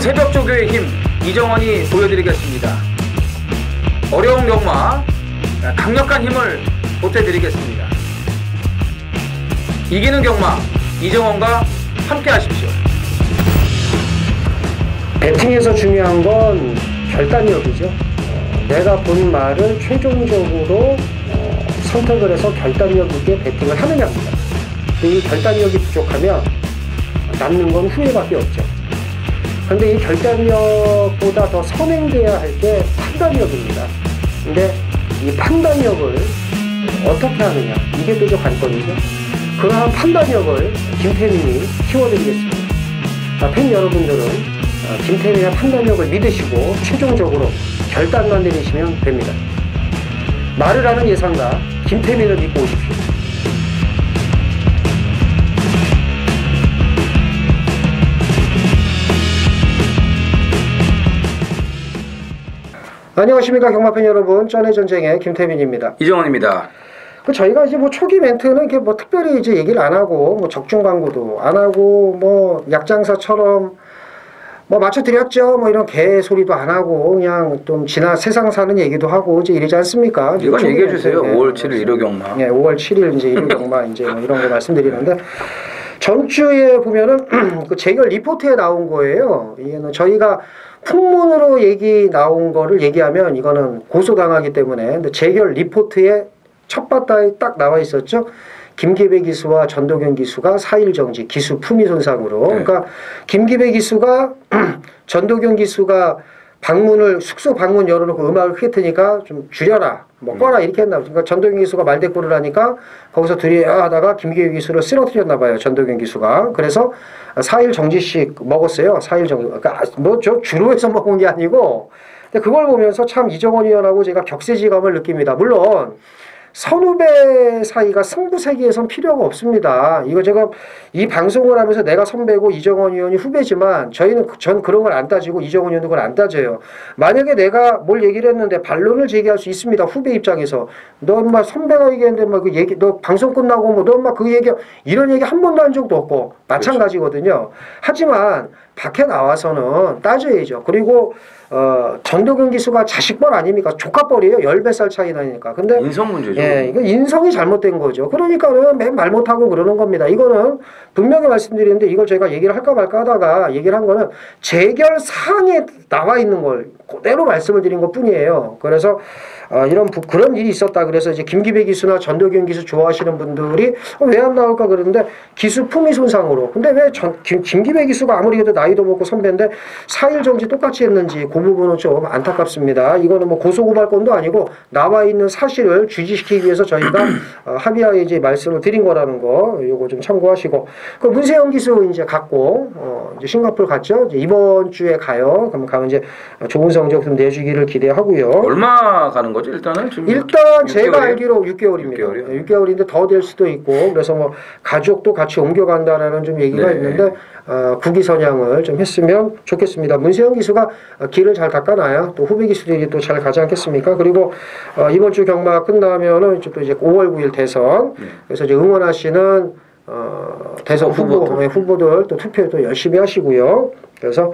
새벽 조교의 힘 이정원이 보여드리겠습니다. 어려운 경마 강력한 힘을 보태드리겠습니다. 이기는 경마 이정원과 함께 하십시오. 배팅에서 중요한 건 결단력이죠. 내가 본 말을 최종적으로 선택을 해서 결단력 있게 배팅을 하느냐입니다. 이 결단력이 부족하면 남는 건 후회밖에 없죠. 그런데 이 결단력보다 더 선행돼야 할 게 판단력입니다. 근데 이 판단력을 어떻게 하느냐, 이게 또 관건이죠. 그러한 판단력을 김태민이 키워드리겠습니다. 팬 여러분들은 김태민의 판단력을 믿으시고 최종적으로 결단만 내리시면 됩니다. 말을 하는 예상가 김태민을 믿고 오십시오. 안녕하십니까 경마팬 여러분, 쩐의 전쟁의 김태민입니다. 이정원입니다. 저희가 이제 뭐 초기 멘트는 이렇게 뭐 특별히 이제 얘기를 안 하고 뭐 적중 광고도 안 하고 뭐 약장사처럼 뭐 맞춰드렸죠 뭐 이런 개 소리도 안 하고 그냥 좀 지나 세상 사는 얘기도 하고 이제 이러지 않습니까? 이건 얘기해 주세요. 네. 5월 7일 일요 경마. 네, 5월 7일 이제 일요 경마 이제 뭐 이런 거 말씀드리는데 전주에 보면은 그 재결 리포트에 나온 거예요. 이게는 저희가 풍문으로 얘기 나온 거를 얘기하면 이거는 고소당하기 때문에, 근데 재결 리포트에 첫 바다에 딱 나와 있었죠. 김기배 기수와 전도경 기수가 4일 정지, 기수 품위 손상으로. 네. 그러니까 김기배 기수가 전도경 기수가 방문을 숙소 방문 열어놓고 음악을 크게 트니까 좀 줄여라, 뭐 꺼라 이렇게 했나. 그러니까 전도경 기수가 말대꾸를 하니까 거기서 하다가 김기배 기수를 쓰러뜨렸나 봐요. 전도경 기수가. 그래서 4일 정지씩 먹었어요. 4일 정지. 그러니까 뭐 저 주로 해서 먹은 게 아니고. 근데 그걸 보면서 참 이정원 의원하고 제가 격세지감을 느낍니다. 물론 선후배 사이가 승부세기에선 필요가 없습니다. 이거 제가 이 방송을 하면서 내가 선배고 이정원 의원이 후배지만 전 그런 걸 안 따지고 이정원 의원도 그걸 안 따져요. 만약에 내가 뭘 얘기를 했는데 반론을 제기할 수 있습니다. 후배 입장에서. 너 엄마 선배가 얘기했는데 막 그 얘기, 너 방송 끝나고 뭐 너 엄마 그 얘기, 이런 얘기 한 번도 한 적도 없고 마찬가지거든요. 하지만 밖에 나와서는 따져야죠. 그리고 전도경 기수가 자식뻘 아닙니까? 조카뻘이에요. 10살 차이 나니까. 근데 인성 문제죠. 예, 이거 인성이 잘못된 거죠. 그러니까는 맨 말 못하고 그러는 겁니다. 이거는 분명히 말씀드리는데 이걸 제가 얘기를 할까 말까 하다가 얘기를 한 거는 재결 사항에 나와 있는 걸 그대로 말씀을 드린 것 뿐이에요. 그래서 그런 일이 있었다. 그래서 이제 김기배 기수나 전도경 기수 좋아하시는 분들이 왜 안 나올까 그러는데 기수 품위 손상으로. 근데 왜 김기배 기수가 아무리 해도 나이도 먹고 선배인데 4일 정지 똑같이 했는지 그 부분은 좀 안타깝습니다. 이거는 뭐 고소고발건도 아니고 나와 있는 사실을 주지시키기 위해서 저희가 합의하에 이제 말씀을 드린 거라는 거, 요거 좀 참고하시고. 그 문세영 기수 이제 갔고 이제 싱가포르 갔죠. 이제 이번 주에 가요. 그럼 가면 이제 좋은 성적 좀 내주기를 기대하고요. 얼마 가는 거죠? 일단은 지금 일단 제가 알기로 6개월입니다. 6개월이요? 6개월인데 더 될 수도 있고, 그래서 뭐 가족도 같이 옮겨간다라는 좀 얘기가 있는데 국위선양을 좀 했으면 좋겠습니다. 문세영 기수가 길을 잘 닦아놔야 또 후배 기수들이 또 잘 가지 않겠습니까? 그리고 이번 주 경마 끝나면은 또 이제 5월 9일 대선, 그래서 이제 응원하시는 대선 후보들 또 투표도 열심히 하시고요. 그래서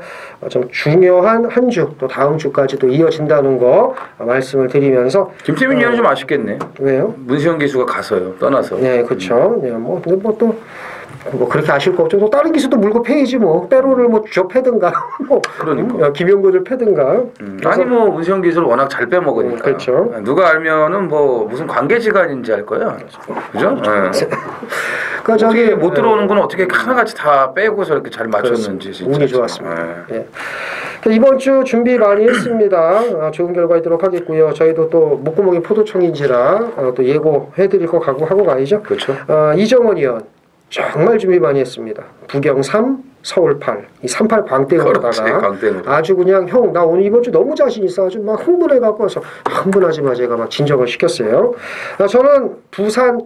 좀 중요한 한 주, 또 다음 주까지 또 이어진다는 거 말씀을 드리면서. 김태민 의원은 좀 아쉽겠네. 왜요? 문세영 기수가 가서요. 떠나서. 네, 그렇죠. 네, 뭐 또 뭐 그렇게 아실 거 없죠. 또 다른 기수도 물고 패야지 뭐. 빼로를 뭐 줘 패든가 뭐 그러니까. 김용구들 패든가. 아니 뭐 문세영 기수를 워낙 잘 빼먹으니까. 그렇죠. 누가 알면은 뭐 무슨 관계지간인지 알 거야. 그죠? 네. 그 저기 못 들어오는 건 어떻게 하나같이 다 빼고서 이렇게 잘 맞췄는지 진짜. 운이 좋았습니다. 네. 이번 주 준비 많이 했습니다. 좋은 결과 있도록 하겠고요. 저희도 또 목구멍이 포도청인지라 또 예고해드릴 거 하고 가야죠. 그렇죠. 이정원 의원 정말 준비 많이 했습니다. 부경 3, 서울 8, 이 38 광땡으로다가 아주 그냥 형 나 오늘 이번 주 너무 자신 있어 아주 막 흥분해갖고 와서 흥분하지 마 제가 막 진정을 시켰어요. 저는 부산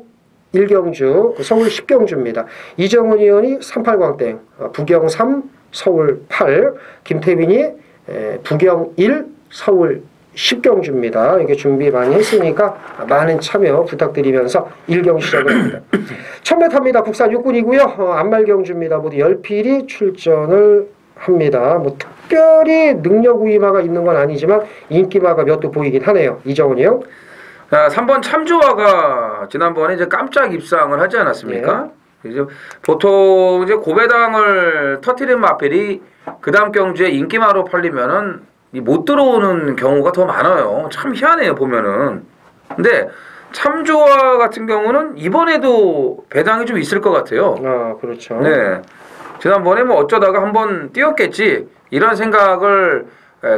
1경주, 서울 10경주입니다. 이정은 의원이 38 광땡, 부경 3, 서울 8, 김태민이 부경 1, 서울 10경주입니다. 이게 준비 많이 했으니까 많은 참여 부탁드리면서 1경 시작을 합니다. 천매 탑니다. 국산 육군이고요. 안말경주입니다. 모두 10필이 출전을 합니다. 뭐 특별히 능력 우위마가 있는 건 아니지만 인기마가 몇 도 보이긴 하네요. 이정훈이요. 3번 참조화가 지난번에 이제 깜짝 입상을 하지 않았습니까? 이제 보통 이제 고배당을 터트린 마필이 그 다음 경주에 인기마로 팔리면은 못 들어오는 경우가 더 많아요. 참 희한해요 보면은. 근데 참조화 같은 경우는 이번에도 배당이 좀 있을 것 같아요. 아 그렇죠. 네. 지난번에 뭐 어쩌다가 한번 뛰었겠지 이런 생각을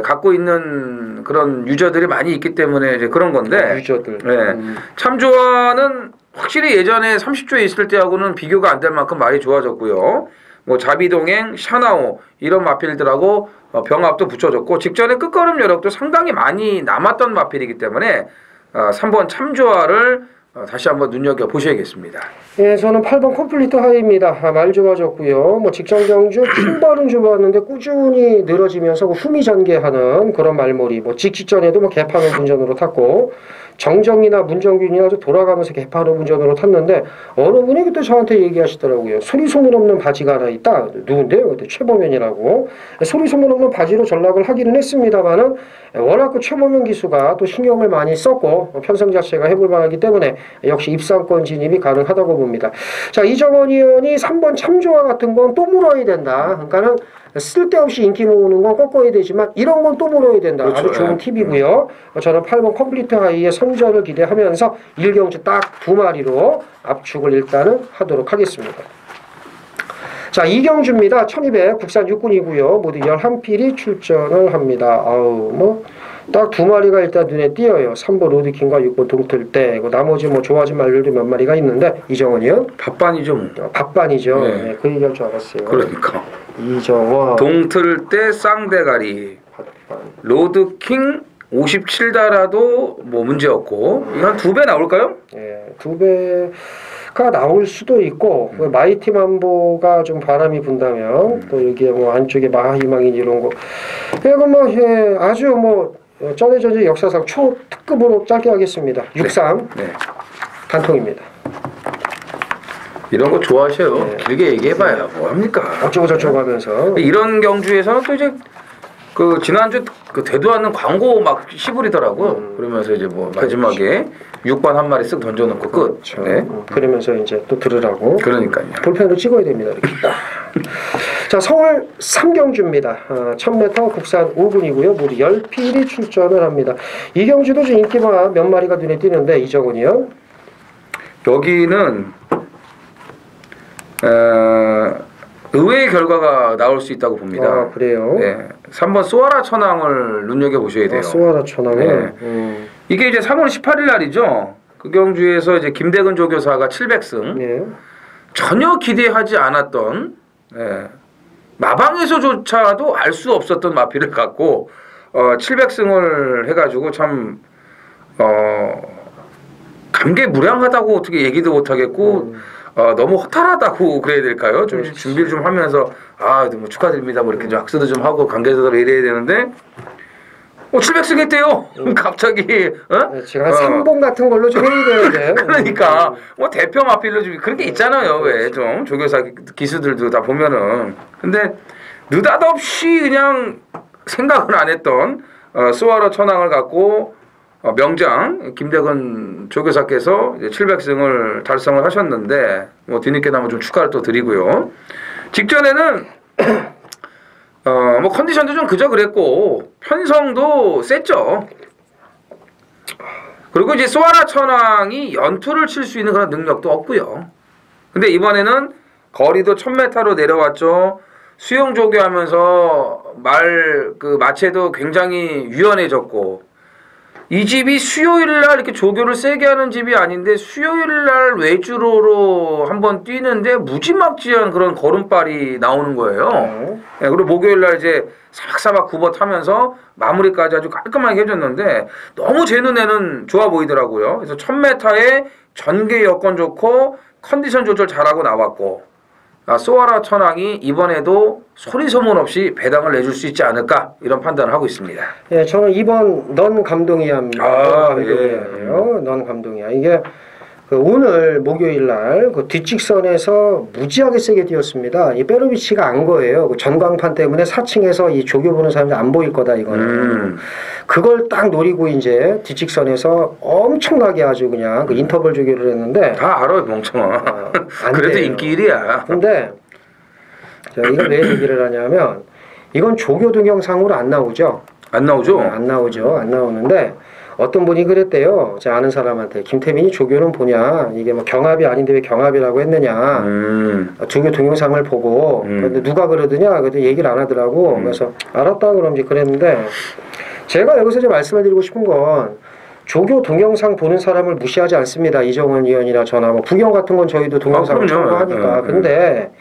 갖고 있는 그런 유저들이 많이 있기 때문에 이제 그런 건데. 유저들. 네. 참조화는 확실히 예전에 30조에 있을 때하고는 비교가 안 될 만큼 많이 좋아졌고요. 뭐 자비동행, 샤나오 이런 마필들하고 병합도 붙여졌고 직전에 끝걸음 여력도 상당히 많이 남았던 마필이기 때문에 3번 참조화를 다시 한번 눈여겨 보셔야겠습니다. 예, 저는 8번 컴플리트 하이입니다. 말 좋아졌고요. 뭐 직전 경주 핀발은 좋았는데 꾸준히 늘어지면서 후미전개하는 그런 말머리. 뭐 직전에도 뭐 개판을 운전으로 탔고 정정이나 문정균이나 돌아가면서 개판을 운전으로 탔는데 어느 분이 그때 저한테 얘기하시더라고요. 소리 소문 없는 바지가 하나 있다. 누군데요? 그때 최범현이라고. 소리 소문 없는 바지로 전락을 하기는 했습니다만은 워낙 그 최범현 기수가 또 신경을 많이 썼고 편성 자체가 해볼 만하기 때문에 역시 입상권 진입이 가능하다고 봅니다. 자, 이정원 의원이 3번 참조화 같은 건 또 물어야 된다. 그러니까는 쓸데없이 인기 모으는 건 꺾어야 되지만 이런 건 또 물어야 된다. 그렇죠. 아주 좋은 팁이고요. 저는 8번 컴플리트 하이의 선전을 기대하면서 1경주 딱 2마리로 압축을 일단은 하도록 하겠습니다. 자, 2경주입니다. 1200 국산 육군이고요. 모두 11필이 출전을 합니다. 아우 뭐 딱 2마리가 일단 눈에 띄어요. 3번 로드킹과 6번 동틀대. 나머지 뭐 좋아하지 말들도 몇 마리가 있는데 이정원이요? 밥반이죠 뭐. 밥반이죠. 네. 네, 그 얘기할 줄 알았어요. 그러니까. 이정원. 동틀대 쌍대가리. 밥반. 로드킹 57달아도 뭐 문제 없고 이거 한 2배 나올까요? 예, 2배가 나올 수도 있고 마이티 만보가 좀 바람이 분다면 또 여기에 뭐 안쪽에 마하희망인 이런 거 이거 뭐 예, 아주 뭐 전해전제 역사상 초특급으로 짧게 하겠습니다. 63 네. 단통입니다. 이런 거 좋아하셔요. 네. 길게 얘기해봐요. 뭐합니까? 어쩌고 저쩌고 하면서 이런 경주에서는 또 이제 그 지난주 그 되도 않는 광고 막 시부리더라고요. 그러면서 이제 뭐 마지막에 6번 한 마리 쓱 던져놓고 끝. 그렇죠. 네. 그러면서 이제 또 들으라고 그러니까요. 볼펜으로 찍어야 됩니다. 이렇게. 자, 서울 3경주입니다. 1000m 국산 5군이고요. 모두 10필이 출전을 합니다. 이 경주도 좀 인기가 몇 마리가 눈에 띄는데 이정훈이요? 여기는 의외의 결과가 나올 수 있다고 봅니다. 아, 그래요? 네. 3번 소아라 천왕을 눈여겨보셔야 돼요. 소아라 천왕을? 네. 이게 이제 3월 18일 날이죠. 그 경주에서 이제 김대근 조교사가 700승. 네. 전혀 기대하지 않았던 마방에서조차도 알 수 없었던 마필을 갖고 700승을 해가지고 참 감개무량하다고 어떻게 얘기도 못하겠고 너무 허탈하다고 그래야 될까요? 좀 준비를 좀 하면서 뭐 축하드립니다 뭐 이렇게 좀 악수도 좀 하고 관계자들 이래야 되는데 700승 했대요. 갑자기 네, 지금 한 3본 같은 걸로 좀 해야 되는데 그러니까 뭐 대표 마필로 좀 그런 게 있잖아요. 왜 좀 조교사 기수들도 다 보면은 근데 느닷없이 그냥 생각을 안 했던 스와로 천왕을 갖고 명장 김대근 조교사께서 700승을 달성을 하셨는데 뭐 뒤늦게나마 좀 축하를 또 드리고요. 직전에는 뭐 컨디션도 좀 그저 그랬고 편성도 셌죠. 그리고 이제 소아라 천왕이 연투를 칠 수 있는 그런 능력도 없고요. 근데 이번에는 거리도 1000m로 내려왔죠. 수영 조교하면서 그 마체도 굉장히 유연해졌고 이 집이 수요일날 이렇게 조교를 세게 하는 집이 아닌데 수요일날 외주로로 한번 뛰는데 무지막지한 그런 걸음발이 나오는 거예요. 네, 그리고 목요일날 이제 사박사박 굽어 타면서 마무리까지 아주 깔끔하게 해줬는데 너무 제 눈에는 좋아 보이더라고요. 그래서 1000m에 전개 여건 좋고 컨디션 조절 잘하고 나왔고 소아라 천왕이 이번에도 소리 소문 없이 배당을 내줄 수 있지 않을까 이런 판단을 하고 있습니다. 예, 저는 2번 넌 감동이야입니다. 넌 감동이야예요. 넌 감동이야. 이게 그 오늘 목요일 날그 뒷직선에서 무지하게 세게 뛰었습니다. 이 페로비치가 안 거예요. 그 전광판 때문에 4층에서 이 조교 보는 사람들 안 보일 거다 이거는. 그걸 딱 노리고 이제 뒷직선에서 엄청나게 아주 그냥 그 인터벌 조교를 했는데 다 알아 멍청아. 안 그래도 돼요. 인기 1위야. 근데 제가 이걸 왜 얘기를 하냐면 이건 조교 동영상으로 안 나오죠. 안 나오죠? 안 나오죠. 안 나오는데 어떤 분이 그랬대요. 제가 아는 사람한테 김태민이 조교는 보냐? 이게 뭐 경합이 아닌데 왜 경합이라고 했느냐? 조교 동영상을 보고 근데 누가 그러더냐? 그랬더니 얘기를 안 하더라고. 그래서 알았다 그럼 이제 그랬는데 제가 여기서 이제 말씀을 드리고 싶은 건 조교 동영상 보는 사람을 무시하지 않습니다. 이정원 의원이나 저나 뭐 부경 같은 건 저희도 동영상을 첨부하니까. 근데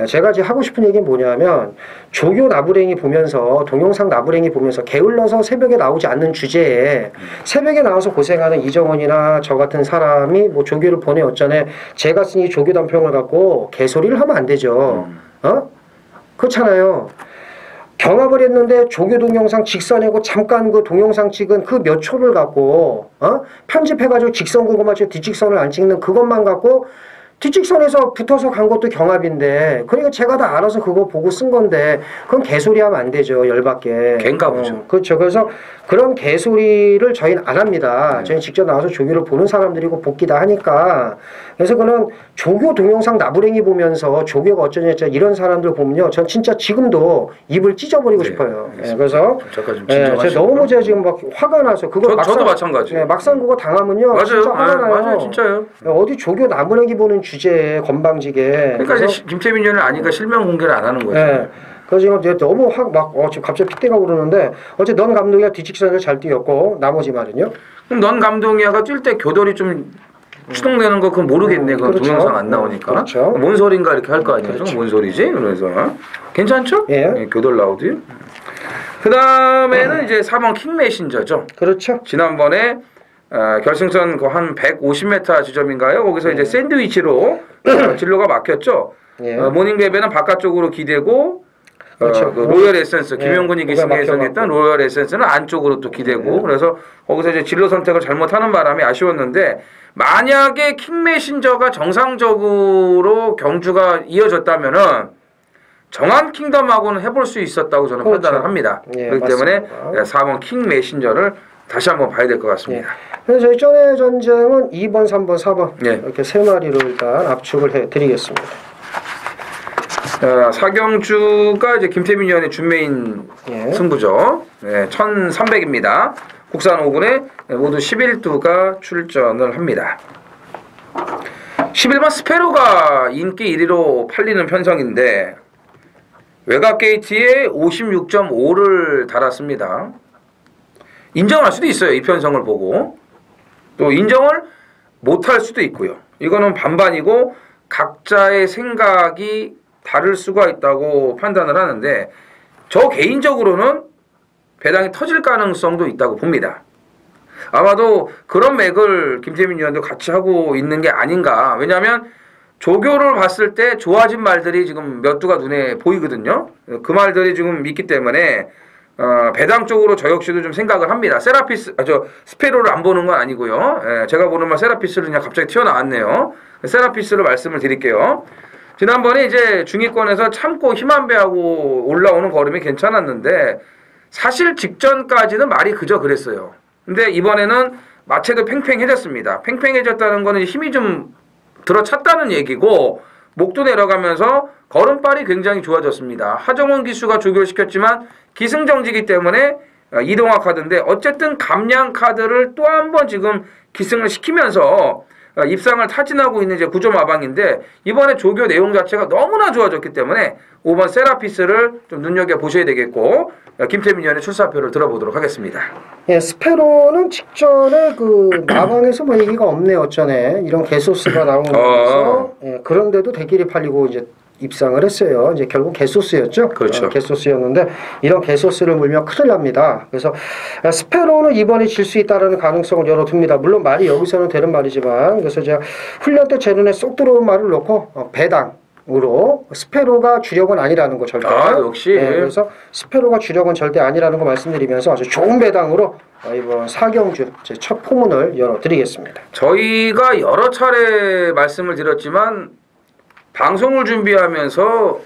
제가 이제 하고 싶은 얘기는 뭐냐면 조교 나부랭이 보면서 동영상 나부랭이 보면서 게을러서 새벽에 나오지 않는 주제에 새벽에 나와서 고생하는 이정원이나 저 같은 사람이 뭐 조교를 보내 어쩌네 제가 쓴 이 조교 단평을 갖고 개소리를 하면 안 되죠. 그렇잖아요. 경합을 했는데 조교 동영상 직선하고 잠깐 그 동영상 찍은 그 몇 초를 갖고 편집해가지고 직선 그거만 찍고 뒷직선을 안 찍는 그것만 갖고 뒷직선에서 붙어서 간 것도 경합인데 그러니까 제가 다 알아서 그거 보고 쓴 건데 그건 개소리하면 안 되죠. 열받게. 갠가 보죠. 그렇죠. 그래서 그런 개소리를 저희는 안 합니다. 저희는 직접 나와서 조교를 보는 사람들이고 복귀다 하니까 그래서 그런 조교 동영상 나부랭이 보면서 조교가 어쩌냐 이런 사람들 보면요. 전 진짜 지금도 입을 찢어버리고 싶어요. 그래서 제가 너무 제가 지금 막 화가 나서 그거 저도 마찬가지. 막상 그거 당하면요. 맞아요. 진짜 화가 나요. 맞아요. 진짜요. 어디 조교 나부랭이 보는 주제에 건방지게. 그러니까 이제 김태민 의원을 아니까 실명 공개를 안 하는 거죠. 그래서 지금 이제 너무 지금 갑자기 핏대가 오르는데 어째 넌 감독이야 뒷직선을 잘 뛰었고 나머지 말은요? 그럼 넌 감독이야가 뛸 때 교돌이 좀 추동되는 거 그건 모르겠네. 그건 그렇죠. 동영상 안 나오니까. 그렇죠. 뭔 소린가 이렇게 할 거 아니에요. 그렇죠. 뭔 소리지? 그래서 괜찮죠? 예. 교돌 나오도요. 그 다음에는 이제 4번 킹 메신저죠. 그렇죠. 지난번에 결승선 그 한 150m 지점인가요? 거기서 이제 샌드위치로 진로가 막혔죠. 모닝베베는 바깥쪽으로 기대고 그렇죠. 그 로열 에센스 김용근이 기승에서했던 로열 에센스는 안쪽으로 또 기대고 그래서 거기서 이제 진로 선택을 잘못하는 바람에 아쉬웠는데 만약에 킹 메신저가 정상적으로 경주가 이어졌다면은 정한 킹덤하고는 해볼 수 있었다고 저는 판단을 합니다. 그렇기 때문에 4번 킹 메신저를 다시 한번 봐야 될 것 같습니다. 그래서 저희 전의 전쟁은 2번, 3번, 4번 이렇게 세 마리로 일단 압축을 해드리겠습니다. 사경주가 이제 김태민 의원의 준메인 승부죠. 1300입니다. 국산 5군에 모두 11두가 출전을 합니다. 11번 스페로가 인기 1위로 팔리는 편성인데 외곽 게이트에 56.5를 달았습니다. 인정할 수도 있어요. 이 편성을 보고. 또 인정을 못할 수도 있고요. 이거는 반반이고 각자의 생각이 다를 수가 있다고 판단을 하는데 저 개인적으로는 배당이 터질 가능성도 있다고 봅니다. 아마도 그런 맥을 김태민 의원도 같이 하고 있는 게 아닌가. 왜냐하면 조교를 봤을 때 좋아진 말들이 지금 몇 두가 눈에 보이거든요. 그 말들이 지금 있기 때문에 배당 쪽으로 저 역시도 좀 생각을 합니다. 스페로를 안 보는 건 아니고요. 제가 보는 말 세라피스를 그냥 갑자기 튀어나왔네요. 세라피스를 말씀을 드릴게요. 지난번에 이제 중위권에서 참고 힘안배하고 올라오는 걸음이 괜찮았는데 사실 직전까지는 말이 그저 그랬어요. 근데 이번에는 마체도 팽팽해졌습니다. 팽팽해졌다는 거는 힘이 좀 들어찼다는 얘기고 목도 내려가면서 걸음발이 굉장히 좋아졌습니다. 하정원 기수가 조교시켰지만 기승정지기 때문에 이동학 카드인데 어쨌든 감량 카드를 또 한 번 지금 기승을 시키면서 입상을 타진하고 있는 이제 9점 마방인데 이번에 조교 내용 자체가 너무나 좋아졌기 때문에 5번 세라피스를 좀 눈여겨보셔야 되겠고 김태민 의원의 출사표를 들어보도록 하겠습니다. 스페로는 직전에 그 마방에서 뭐 얘기가 없네 어쩌네 이런 개소스가 나오면서 그런데도 대길이 팔리고 이제 입상을 했어요. 이제 결국 개소스였죠. 그렇죠. 개소스였는데 이런 개소스를 물면 큰일 납니다. 그래서 스페로는 이번에 질 수 있다는 가능성을 열어둡니다. 물론 말이 여기서는 되는 말이지만 그래서 제가 훈련 때 제 눈에 쏙 들어온 말을 놓고 배당 으로 스페로가 주력은 아니라는 거 절대. 역시. 네, 그래서 스페로가 주력은 절대 아니라는 거 말씀드리면서 아주 좋은 배당으로 이번 4경주 제 첫 포문을 열어드리겠습니다. 저희가 여러 차례 말씀을 드렸지만 방송을 준비하면서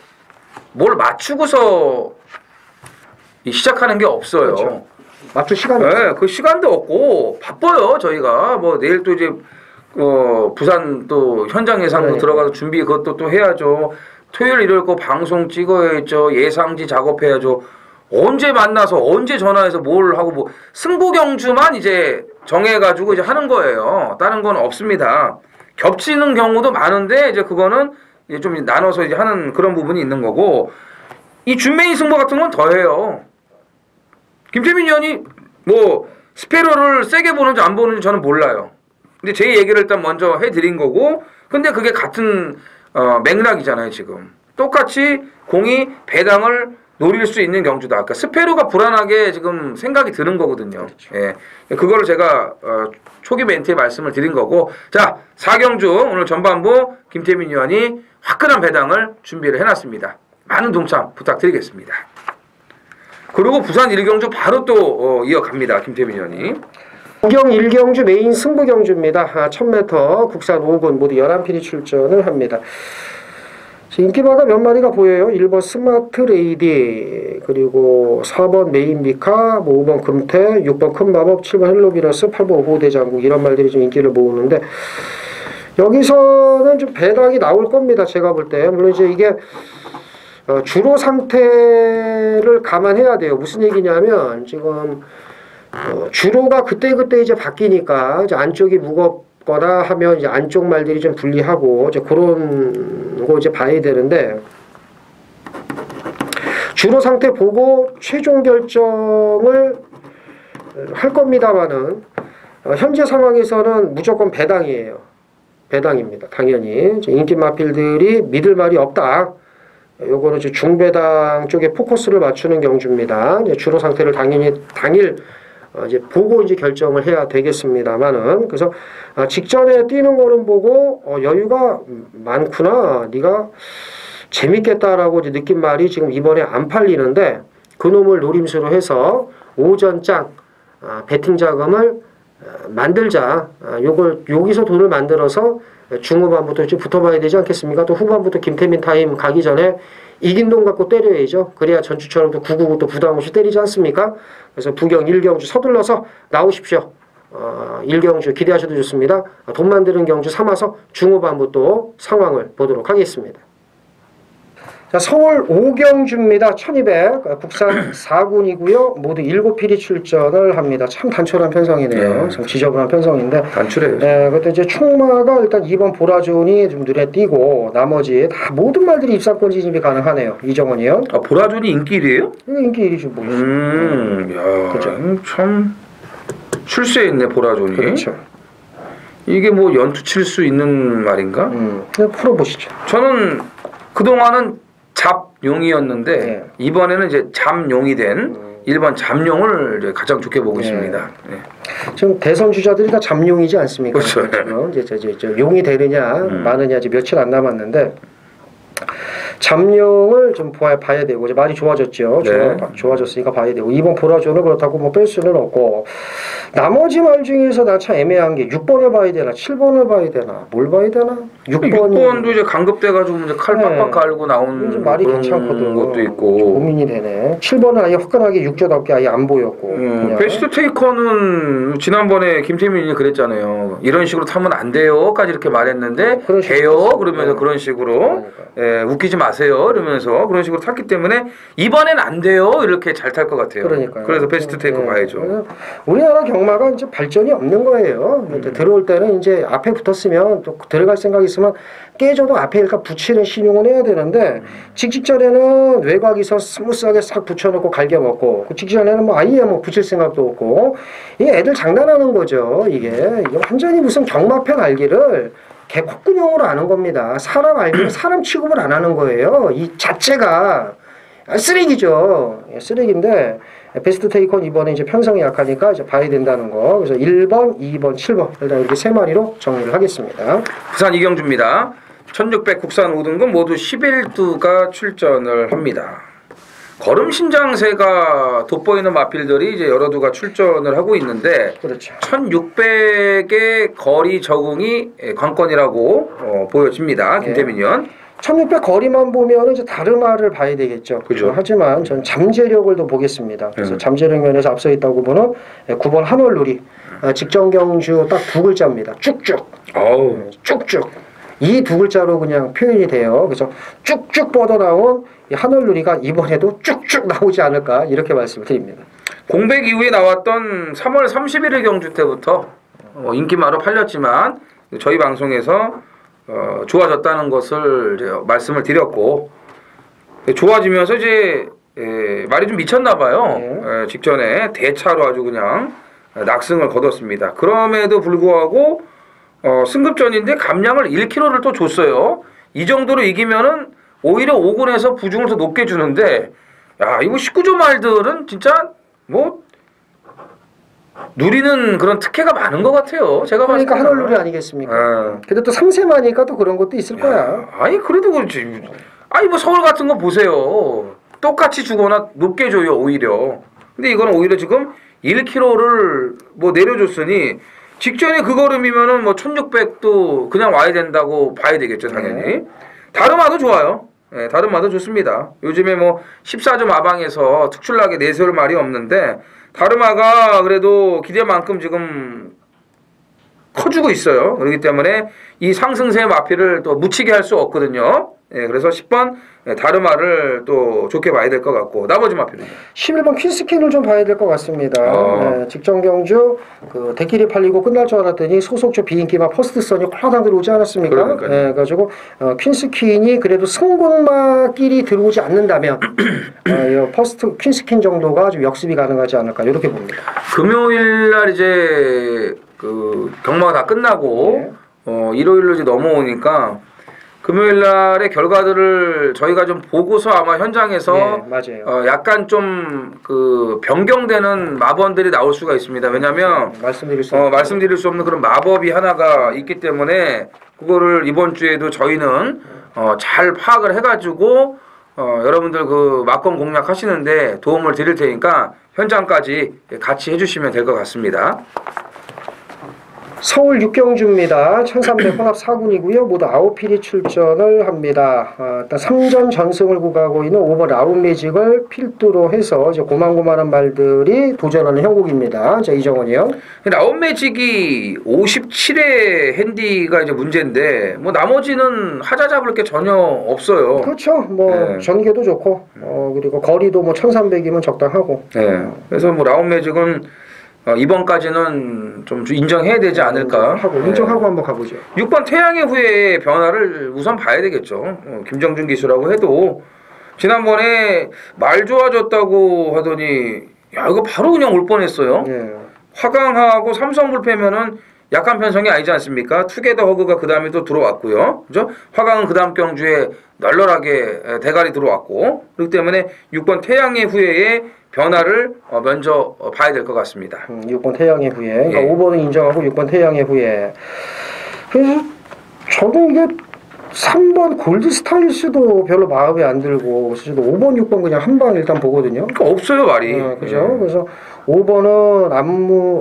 뭘 맞추고서 시작하는 게 없어요. 그렇죠. 맞출 시간이 네, 없어요. 그 시간도 없고 바빠요. 저희가 뭐 내일 또 이제 부산 또 현장 예상도 그러니까. 들어가서 준비 그것도 또 해야죠. 토요일 일요일 거 방송 찍어야죠. 예상지 작업해야죠. 언제 만나서 언제 전화해서 뭘 하고 뭐 승부 경주만 이제 정해가지고 이제 하는 거예요. 다른 건 없습니다. 겹치는 경우도 많은데 이제 그거는 이제 좀 나눠서 이제 하는 그런 부분이 있는 거고 이 준메인 승부 같은 건 더해요. 김태민 의원이 뭐 스페로를 세게 보는지 안 보는지 저는 몰라요. 근데 제 얘기를 일단 먼저 해드린 거고 근데 그게 같은 맥락이잖아요. 지금 똑같이 공이 배당을 노릴 수 있는 경주다. 그러니까 스페로가 불안하게 지금 생각이 드는 거거든요. 그렇죠. 예, 그거를 제가 초기 멘트에 말씀을 드린 거고 자 4경주 오늘 전반부 김태민 의원이 화끈한 배당을 준비를 해놨습니다. 많은 동참 부탁드리겠습니다. 그리고 부산 1경주 바로 또 이어갑니다. 김태민 의원이. 5경 1경주 메인 승부 경주입니다. 1000m 국산 5군 모두 11필이 출전을 합니다. 인기마가 몇 마리가 보여요. 1번 스마트 레이디, 그리고 4번 메인 미카, 5번 금태, 6번 큰 마법, 7번 헬로비너스, 8번 오고대장국 이런 말들이 좀 인기를 모으는데 여기서는 좀 배당이 나올 겁니다. 제가 볼 때. 물론 이제 이게 주로 상태를 감안해야 돼요. 무슨 얘기냐면 지금 주로가 그때그때 이제 바뀌니까 이제 안쪽이 무겁거나 하면 이제 안쪽 말들이 좀 불리하고 이제 그런 거 이제 봐야 되는데 주로 상태 보고 최종 결정을 할 겁니다만은 현재 상황에서는 무조건 배당이에요. 배당입니다. 당연히 인기 마필들이 믿을 말이 없다. 요거는 이제 중배당 쪽에 포커스를 맞추는 경주입니다. 이제 주로 상태를 당연히 당일 이제 보고 이제 결정을 해야 되겠습니다만은 그래서 직전에 뛰는 거는 보고 여유가 많구나, 네가 재밌겠다라고 이제 느낀 말이 지금 이번에 안 팔리는데 그놈을 노림수로 해서 오전장 베팅 자금을 만들자. 요걸 여기서 돈을 만들어서 중후반부터 좀 붙어봐야 되지 않겠습니까? 또 후반부터 김태민 타임 가기 전에 이긴 돈 갖고 때려야죠. 그래야 전주처럼 또 999 또 부담 없이 때리지 않습니까? 그래서 부경 1경주 서둘러서 나오십시오. 1경주 기대하셔도 좋습니다. 돈 만드는 경주 삼아서 중후반부 또 상황을 보도록 하겠습니다. 자, 서울 5경주입니다. 1200 국산 4군이고요. 모두 7필이 출전을 합니다. 참 단촐한 편성이네요. 네. 참 지저분한 편성인데 단출해요. 네, 그때 이제 충마가 일단 2번 보라존이 좀 눈에 띄고 나머지 다 모든 말들이 입상권 진입이 가능하네요. 이정원이요. 아 보라존이 인기 1위에요? 이거 인기 1위죠. 뭐. 야, 그죠. 참 출세했네 보라존이. 그렇죠. 이게 뭐 연투 칠 수 있는 말인가? 그냥 풀어보시죠. 저는 그 동안은 잡용이었는데 네. 이번에는 이제 잠용이 된 1번 잠용을 이제 가장 좋게 보고 있습니다. 네. 지금 대선 주자들이 다 잠용이지 않습니까? 그렇죠. 지금 이제 용이 되느냐 마느냐 이제 며칠 안 남았는데 잠용을 좀 봐야 되고 이제 많이 좋아졌죠. 네. 좋아졌으니까 봐야 되고 이번 보라존을 그렇다고 뭐 뺄 수는 없고 나머지 말 중에서 나 참 애매한 게 6번을 봐야 되나 7번을 봐야 되나 뭘 봐야 되나 6번도 이제 강급돼가지고 이제 칼 빡빡 갈고 나온 좀 말이 그런 괜찮거든. 것도 있고 고민이 되네. 7번은 아예 화끈하게 육조답게 아예 안 보였고. 그냥. 베스트 테이커는 지난번에 김태민이 그랬잖아요. 이런 식으로 타면 안 돼요까지 이렇게 말했는데 그런 식으로 돼요 탔어요. 그러면서 네. 그런 식으로 그러니까. 웃기지 마세요 이러면서 그런 식으로 탔기 때문에 이번엔 안 돼요 이렇게 잘 탈 것 같아요. 그러니까요. 그래서 베스트 테이커 봐야죠. 그래서 우리나라 경마가 이제 발전이 없는 거예요. 들어올 때는 이제 앞에 붙었으면 또 들어갈 생각이 있으면 깨져도 앞에 일단 붙이는 신용을 해야 되는데 직전에는 외곽에서 스무스하게 싹 붙여놓고 갈겨먹고 그 직전에는 뭐 아예 뭐 붙일 생각도 없고 이게 애들 장난하는 거죠. 이게 완전히 무슨 경마팬 알기를 개 콧구녕으로 아는 겁니다. 사람 알기를 사람 취급을 안 하는 거예요. 이 자체가 쓰레기죠. 쓰레기인데 베스트 테이컨 이번에 이제 편성이 약하니까 이제 봐야 된다는 거. 그래서 1번, 2번, 7번 일단 이렇게 세 마리로 정리를 하겠습니다. 부산 이경주입니다. 1600 국산 5등급 모두 11두가 출전을 합니다. 걸음 신장세가 돋보이는 마필들이 이제 여러 두가 출전을 하고 있는데 그렇죠. 1600의 거리 적응이 관건이라고 보여집니다. 김태민 의원. 1600 거리만 보면 이제 다르마를 봐야 되겠죠. 그죠. 하지만 전 잠재력을 더 보겠습니다. 그래서 네. 잠재력 면에서 앞서 있다고 보는 9번 한월누리 직전 경주 딱 두 글자입니다. 쭉쭉. 어우. 쭉쭉. 이 두 글자로 그냥 표현이 돼요. 그래서 쭉쭉 뻗어나온 이 한월누리가 이번에도 쭉쭉 나오지 않을까 이렇게 말씀을 드립니다. 공백 이후에 나왔던 3월 31일 경주 때부터 인기마로 팔렸지만 저희 방송에서 좋아졌다는 것을 이제 말씀을 드렸고 좋아지면서 이제 말이 좀 미쳤나 봐요. 네. 직전에 대차로 아주 그냥 낙승을 거뒀습니다. 그럼에도 불구하고 승급전인데 감량을 1kg를 또 줬어요. 이 정도로 이기면은 오히려 5군에서 부중을 더 높게 주는데 야 이거 19조 말들은 진짜 뭐 누리는 그런 특혜가 많은 것 같아요. 제가 봤을 그러니까 때는. 한월누리 아니겠습니까? 근데 또 상세마니까 또 그런 것도 있을 거야. 아니 그래도 그렇지. 아니 뭐 서울 같은 거 보세요. 똑같이 주거나 높게 줘요 오히려. 근데 이거는 오히려 지금 1kg를 뭐 내려줬으니 직전에 그 걸음이면은 뭐 1600도 그냥 와야 된다고 봐야 되겠죠 당연히. 네. 다르마도 좋아요. 네, 다르마도 좋습니다. 요즘에 뭐 14점 아방에서 특출나게 내세울 말이 없는데 다르마가 그래도 기대만큼 지금 커주고 있어요. 그렇기 때문에 이 상승세 마피를 또 묻히게 할 수 없거든요. 예, 그래서 10번 다르마를 또 좋게 봐야 될 것 같고 나머지 마피는 11번 퀸스킨을 좀 봐야 될 것 같습니다. 네, 직전 경주 그 대길이 팔리고 끝날 줄 알았더니 소속주 비인기마 퍼스트선이 콜라당 들어오지 않았습니까? 그러니까요. 네, 그래가지고 퀸스킨이 그래도 승군마끼리 들어오지 않는다면 이 퍼스트 퀸스킨 정도가 좀 역습이 가능하지 않을까 이렇게 봅니다. 금요일 날 이제 그 경마가 다 끝나고 일요일로 이제 넘어오니까 금요일 날의 결과들을 저희가 좀 보고서 아마 현장에서 네, 맞아요. 약간 좀 그 변경되는 마번들이 나올 수가 있습니다. 왜냐하면 말씀드릴 수 없는 그런 마법이 하나가 있기 때문에 그거를 이번 주에도 저희는 잘 파악을 해가지고 여러분들 그 막건 공략하시는데 도움을 드릴 테니까 현장까지 같이 해주시면 될 것 같습니다. 서울 육경주입니다. 1300 혼합 4군이고요. 모두 9필이 출전을 합니다. 일단 3전 전승을 구가하고 있는 5번 라운매직을 필두로 해서 이제 고만고만한 말들이 도전하는 형국입니다. 자, 이정원이요. 라운매직이 57의 핸디가 이제 문제인데 뭐 나머지는 하자 잡을 게 전혀 없어요. 그렇죠. 뭐 네. 전개도 좋고 그리고 거리도 뭐 1300이면 적당하고. 네. 그래서 뭐 라운매직은 이번까지는 좀 인정해야 되지 않을까 하고 인정하고 한번 가보죠. 6번 태양의 후예 변화를 우선 봐야 되겠죠. 김정준 기수라고 해도 지난번에 말 좋아졌다고 하더니 야 이거 바로 그냥 올 뻔했어요. 네. 화강하고 삼성불 패면은 약한 편성이 아니지 않습니까? 투게더 허그가 그 다음에 또 들어왔고요. 그죠? 화강은 그 다음 경주에 널널하게 대가리 들어왔고 그렇기 때문에 6번 태양의 후예의 변화를 먼저 봐야 될 것 같습니다. 6번 태양의 후예. 그러니까 예. 5번은 인정하고 6번 태양의 후예. 그래서 저도 이게 3번 골드스타일스도 별로 마음에 안 들고 그래서 저도 5번, 6번 그냥 한 방 일단 보거든요. 그러니까 없어요 말이. 그죠? 그래서 5번은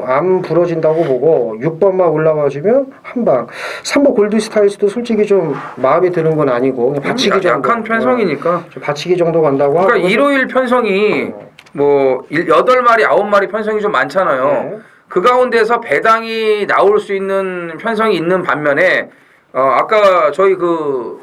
안 부러진다고 보고 6번만 올라와주면 한 방. 3번 골드스타일스도 솔직히 좀 마음에 드는 건 아니고 그냥 받치기 정도. 약한 편성이니까. 좀 받치기 정도 간다고 그러니까 하고. 일요일 편성이 뭐 8마리, 9마리 편성이 좀 많잖아요. 네. 그 가운데서 배당이 나올 수 있는 편성이 있는 반면에 아까 저희 그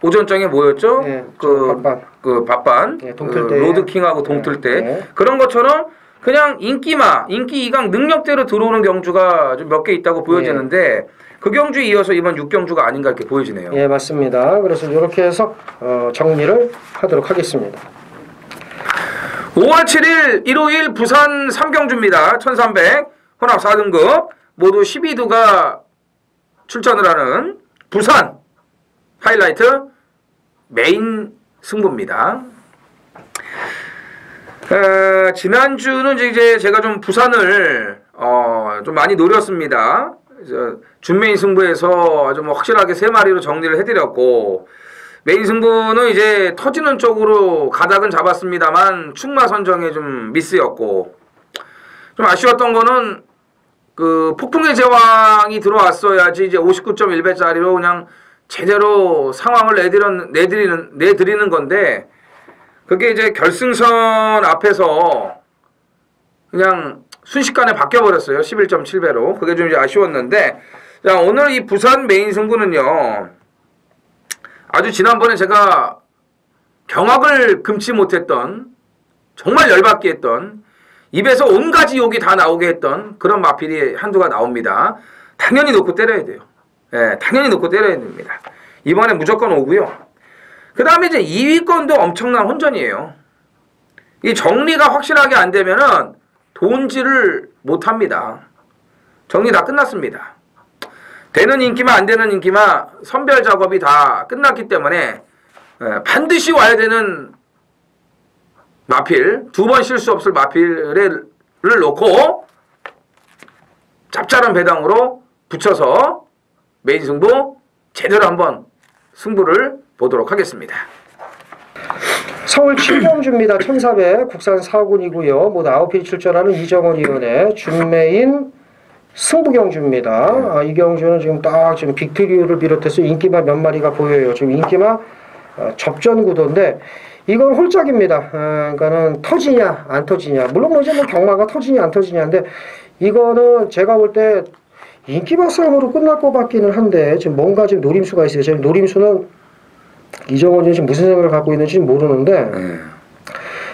오전장에 뭐였죠? 네, 그 밥반, 네, 동틀 그 때. 로드킹하고 동틀 때 네. 그런 것처럼 그냥 인기 2강 능력대로 들어오는 경주가 좀 몇 개 있다고 보여지는데 그 경주에 이어서 이번 6경주가 아닌가 이렇게 보여지네요. 예, 맞습니다. 그래서 이렇게 해서 정리를 하도록 하겠습니다. 5월 7일 일요일 부산 3경주입니다. 1300 혼합 4등급 모두 12두가 출전을 하는 부산 하이라이트 메인 승부입니다. 지난주는 이제 제가 좀 부산을 좀 많이 노렸습니다. 준메인 승부에서 아주 뭐 확실하게 3마리로 정리를 해드렸고, 메인 승부는 이제 터지는 쪽으로 가닥은 잡았습니다만 충마 선정에 좀 미스였고, 좀 아쉬웠던 거는 그 폭풍의 제왕이 들어왔어야지 이제 59.1배짜리로 그냥 제대로 상황을 내드리는 건데, 그게 이제 결승선 앞에서 그냥 순식간에 바뀌어버렸어요. 11.7배로. 그게 좀 이제 아쉬웠는데, 자, 오늘 이 부산 메인 승부는요, 아주 지난번에 제가 경악을 금치 못했던, 정말 열받게 했던, 입에서 온 가지 욕이 다 나오게 했던 그런 마필이 한두가 나옵니다. 당연히 놓고 때려야 돼요. 예, 당연히 놓고 때려야 됩니다. 이번에 무조건 오고요. 그 다음에 이제 2위권도 엄청난 혼전이에요. 이 정리가 확실하게 안 되면은 돈질을 못 합니다. 정리 다 끝났습니다. 되는 인기만 안 되는 인기만 선별 작업이 다 끝났기 때문에 반드시 와야 되는 마필, 2번 실수 없을 마필을 놓고 짭짤한 배당으로 붙여서 메인 승부 제대로 한번 승부를 보도록 하겠습니다. 서울 7경주입니다. 1400 국산 4군이고요. 모두 9필이 출전하는 이정원 위원의 준메인 승부경주입니다. 이 경주는 지금 딱 지금 빅트리오를 비롯해서 인기마 몇 마리가 보여요. 지금 인기마 접전 구도인데 이건 홀짝입니다. 그러니까는 터지냐 안 터지냐. 물론 뭐 이제 뭐 경마가 터지냐 안 터지냐인데 이거는 제가 볼 때 인기마 싸움으로 끝날 것 같기는 한데 지금 뭔가 지금 노림수가 있어요. 지금 노림수는 이정원이 지금 무슨 생각을 갖고 있는지 모르는데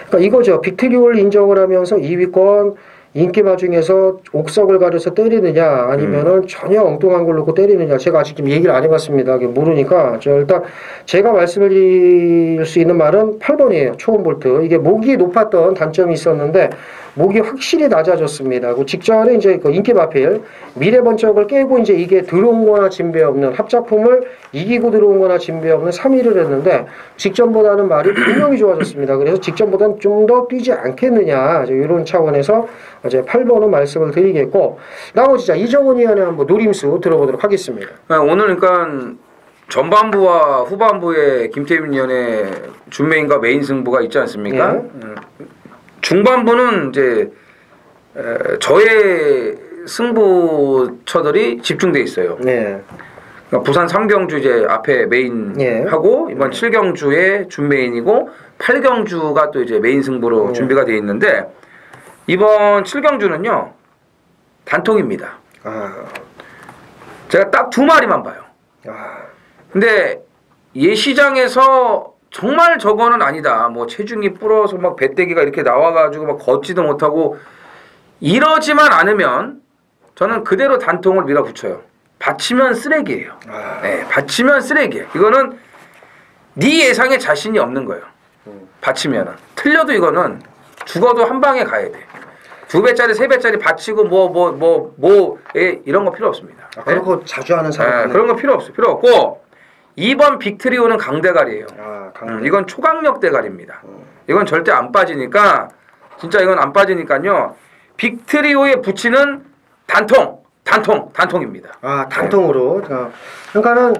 그러니까 이거죠. 빅트리오를 인정을 하면서 2위권 인기마 중에서 옥석을 가려서 때리느냐 아니면은 전혀 엉뚱한 걸 놓고 때리느냐. 제가 아직 좀 얘기를 안 해봤습니다. 모르니까 일단 제가 말씀을 드릴 수 있는 말은 8번이에요. 초음볼트. 이게 목이 높았던 단점이 있었는데 목이 확실히 낮아졌습니다. 그 직전에 이제 그 인기 마필 미래 번쩍을 깨고 이제 이게 들어온 거나 진배 없는 합작품을 이기고 들어온 거나 진배 없는 3위를 했는데 직전보다는 말이 분명히 좋아졌습니다. 그래서 직전보다는 좀 더 뛰지 않겠느냐 이런 차원에서 이제 8번은 말씀을 드리겠고 나머지 자 이정원 위원의 한번 노림수 들어보도록 하겠습니다. 오늘 그러니까 전반부와 후반부에 김태균 위원의 준메인과 메인 승부가 있지 않습니까? 네. 중반부는 이제 저의 승부처들이 집중돼 있어요. 네. 그러니까 부산 3경주 이제 앞에 메인 예. 하고 이번 7경주에 준메인이고 8경주가 또 이제 메인 승부로 준비가 돼 있는데 이번 7경주는요 단통입니다. 제가 딱 2마리만 봐요. 근데 예시장에서 정말 저거는 아니다. 뭐 체중이 불어서 막 배때기가 이렇게 나와가지고 막 걷지도 못하고 이러지만 않으면 저는 그대로 단통을 밀어붙여요. 받치면 쓰레기예요. 네, 받치면 쓰레기예요. 이거는 네 예상에 자신이 없는 거예요. 받치면은 틀려도 이거는 죽어도 한 방에 가야 돼. 2배짜리 3배짜리 받치고 이런 거 필요 없습니다. 그런 거 자주 하는 사람. 그런 거 필요 없어. 필요 없고 2번 빅트리오는 강대가리예요. 이건 초강력 대가리입니다. 이건 절대 안 빠지니까 진짜 이건 안 빠지니까요. 빅트리오에 붙이는 단통입니다. 단통으로. 그러니까는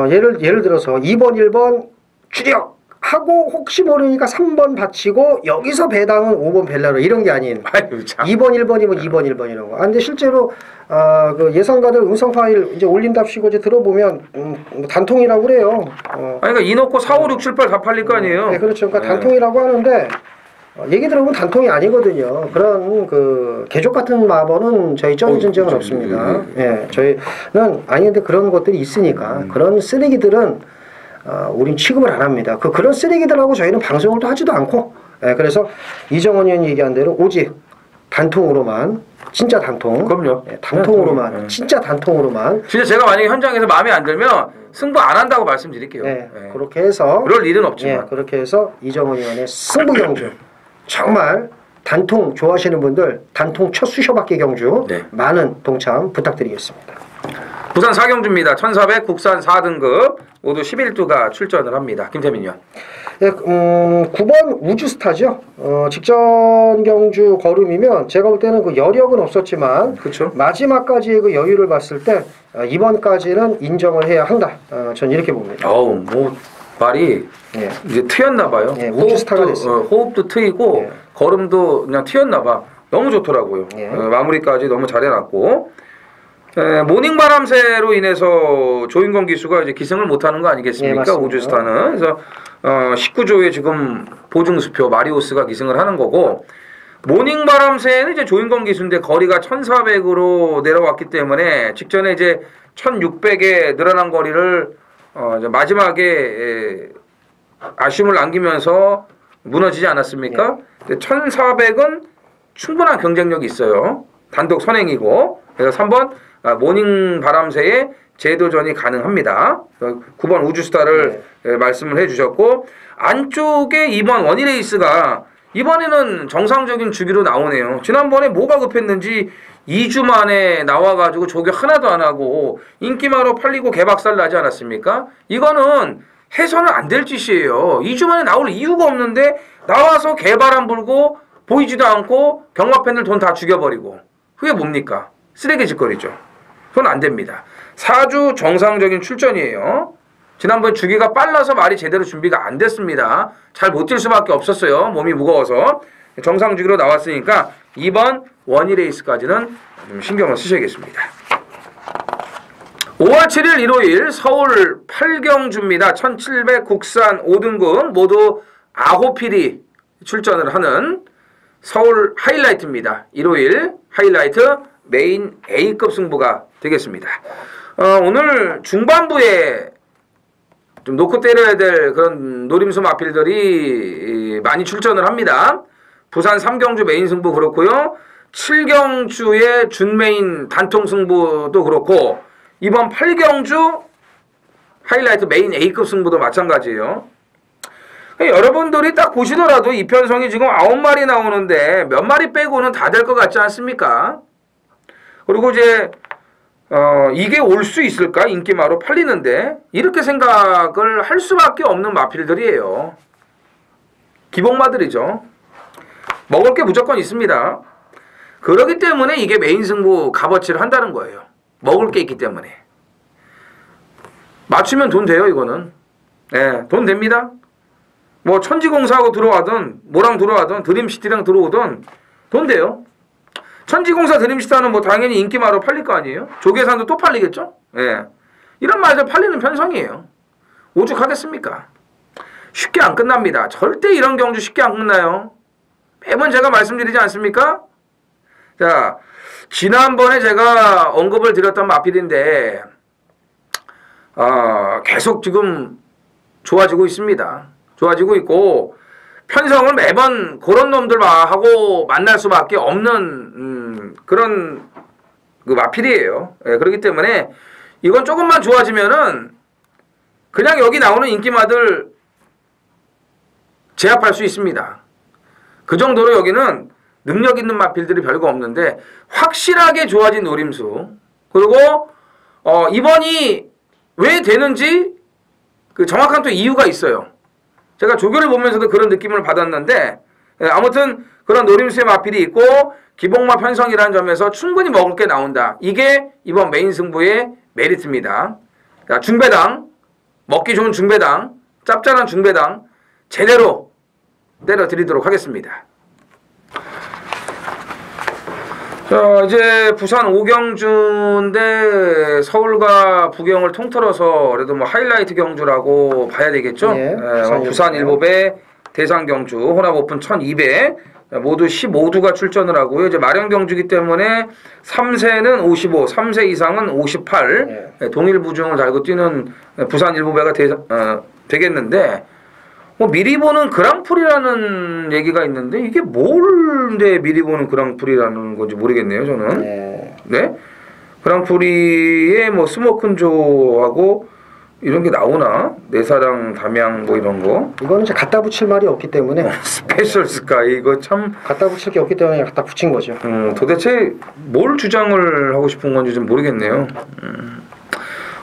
예를 들어서 2번 1번 주력 하고 혹시 모르니까 3번 받치고 여기서 배당은 5번 벨라로 이런 게 아닌 2번 1번이면 2번 1번 이런 거. 근데 실제로 그 예상가들 음성 파일 이제 올린답시고 이제 들어보면 단통이라고 그래요. 그러니까 이 놓고 4, 5, 6, 7, 8 다 팔릴 거 아니에요. 네, 그렇죠. 그러니까 단통이라고 하는데 얘기 들어보면 단통이 아니거든요. 그런 그 개족 같은 마법은 저희 전쟁은 없습니다. 예, 저희는 아닌데 그런 것들이 있으니까 그런 쓰레기들은 우린 취급을 안 합니다. 그런 쓰레기들하고 저희는 방송을 또 하지도 않고, 그래서 이정원 의원이 얘기한 대로 오직 단통으로만, 진짜 단통. 그럼요. 단통으로만, 진짜 단통으로만. 진짜 제가 만약에 현장에서 마음에 안 들면 승부 안 한다고 말씀드릴게요. 그렇게 해서. 그럴 일은 없지만. 그렇게 해서 이정원 의원의 승부경주. 정말 단통 좋아하시는 분들, 단통 첫 수셔받기 경주. 많은 동참 부탁드리겠습니다. 부산 4경주입니다. 1400 국산 4등급 모두 11두가 출전을 합니다. 김태민 의원. 예, 9번 우주스타죠. 직전 경주 걸음이면 제가 볼 때는 그 여력은 없었지만 그렇죠. 마지막까지의 그 여유를 봤을 때 이번까지는 인정을 해야 한다. 전 이렇게 봅니다. 뭐 말이 예. 이제 트였나 봐요. 예, 우주스타가 됐어요. 호흡도 트이고 예. 걸음도 그냥 트였나 봐. 너무 좋더라고요. 예. 마무리까지 너무 잘해놨고 모닝 바람새로 인해서 조인권 기수가 이제 기승을 못하는 거 아니겠습니까? 예, 우주스타는. 그래서 19조에 지금 보증수표 마리오스가 기승을 하는 거고 모닝 바람새는 이제 조인권 기수인데 거리가 1,400으로 내려왔기 때문에 직전에 이제 1,600에 늘어난 거리를 이제 마지막에 아쉬움을 남기면서 무너지지 않았습니까? 예. 1,400은 충분한 경쟁력이 있어요. 단독 선행이고 그래서 3번 모닝 바람새의 재도전이 가능합니다. 9번 우주스타를 말씀을 해주셨고 안쪽에 2번 원희레이스가 이번에는 정상적인 주기로 나오네요. 지난번에 뭐가 급했는지 2주 만에 나와가지고 조교 하나도 안 하고 인기마로 팔리고 개박살 나지 않았습니까? 이거는 해서는 안 될 짓이에요. 2주 만에 나올 이유가 없는데 나와서 개바람 불고 보이지도 않고 경마팬들 돈 다 죽여버리고 그게 뭡니까? 쓰레기 짓거리죠. 그건 안 됩니다. 4주 정상적인 출전이에요. 지난번 주기가 빨라서 말이 제대로 준비가 안 됐습니다. 잘 못 뛸 수밖에 없었어요. 몸이 무거워서. 정상 주기로 나왔으니까 2번 원희 레이스까지는 좀 신경을 쓰셔야겠습니다. 5월 7일 일요일 서울 8경주입니다. 1700 국산 5등급 모두 9필이 출전을 하는 서울 하이라이트입니다. 일요일 하이라이트 메인 A급 승부가 되겠습니다. 오늘 중반부에 좀 놓고 때려야 될 그런 노림수 마필들이 많이 출전을 합니다. 부산 3경주 메인 승부 그렇고요. 7경주의 준메인 단통 승부도 그렇고 이번 8경주 하이라이트 메인 A급 승부도 마찬가지예요. 여러분들이 딱 보시더라도 이편성이 지금 9마리 나오는데 몇 마리 빼고는 다 될 것 같지 않습니까? 그리고 이제 이게 올 수 있을까? 인기마로 팔리는데 이렇게 생각을 할 수밖에 없는 마필들이에요. 기복마들이죠. 먹을 게 무조건 있습니다. 그렇기 때문에 이게 메인 승부 값어치를 한다는 거예요. 먹을 게 있기 때문에. 맞추면 돈 돼요, 이거는. 네, 돈 됩니다. 뭐 천지공사하고 들어와든 뭐랑 들어와든 드림시티랑 들어오든 돈 돼요. 천지공사 드림시티는 뭐 당연히 인기마로 팔릴 거 아니에요? 조계산도 또 팔리겠죠? 예. 이런 말들 팔리는 편성이에요. 오죽하겠습니까? 쉽게 안 끝납니다. 절대 이런 경주 쉽게 안 끝나요. 매번 제가 말씀드리지 않습니까? 자, 지난번에 제가 언급을 드렸던 마필인데 계속 지금 좋아지고 있습니다. 좋아지고 있고 편성을 매번 그런 놈들하고 만날 수밖에 없는 그런 그 마필이에요. 예, 그렇기 때문에 이건 조금만 좋아지면은 그냥 여기 나오는 인기마들 제압할 수 있습니다. 그 정도로 여기는 능력 있는 마필들이 별거 없는데 확실하게 좋아진 노림수 그리고 이번이 왜 되는지 그 정확한 또 이유가 있어요. 제가 조교를 보면서도 그런 느낌을 받았는데 아무튼 그런 노림수의 마필이 있고 기복마 편성이라는 점에서 충분히 먹을 게 나온다. 이게 이번 메인 승부의 메리트입니다. 자, 중배당 먹기 좋은 중배당 짭짤한 중배당 제대로 때려드리도록 하겠습니다. 자, 이제 부산 5경주인데 서울과 부경을 통틀어서 그래도 뭐 하이라이트 경주라고 봐야 되겠죠? 예, 부산 일곱의 대상 경주 혼합 오픈 1200 모두 15두가 출전을 하고요. 이제 마련 경주이기 때문에 3세는 55, 3세 이상은 58 동일 부중을 달고 뛰는 부산 일곱배가 되겠는데 뭐 미리 보는 그랑프리라는 얘기가 있는데 이게 뭔데 미리 보는 그랑프리라는 건지 모르겠네요, 저는. 네? 그랑프리에 뭐 스모큰조하고 이런 게 나오나? 내사랑 담양 뭐 이런 거. 이거는 이제 갖다 붙일 말이 없기 때문에 스페셜 스카이 이거 참 갖다 붙일 게 없기 때문에 갖다 붙인 거죠. 도대체 뭘 주장을 하고 싶은 건지 좀 모르겠네요.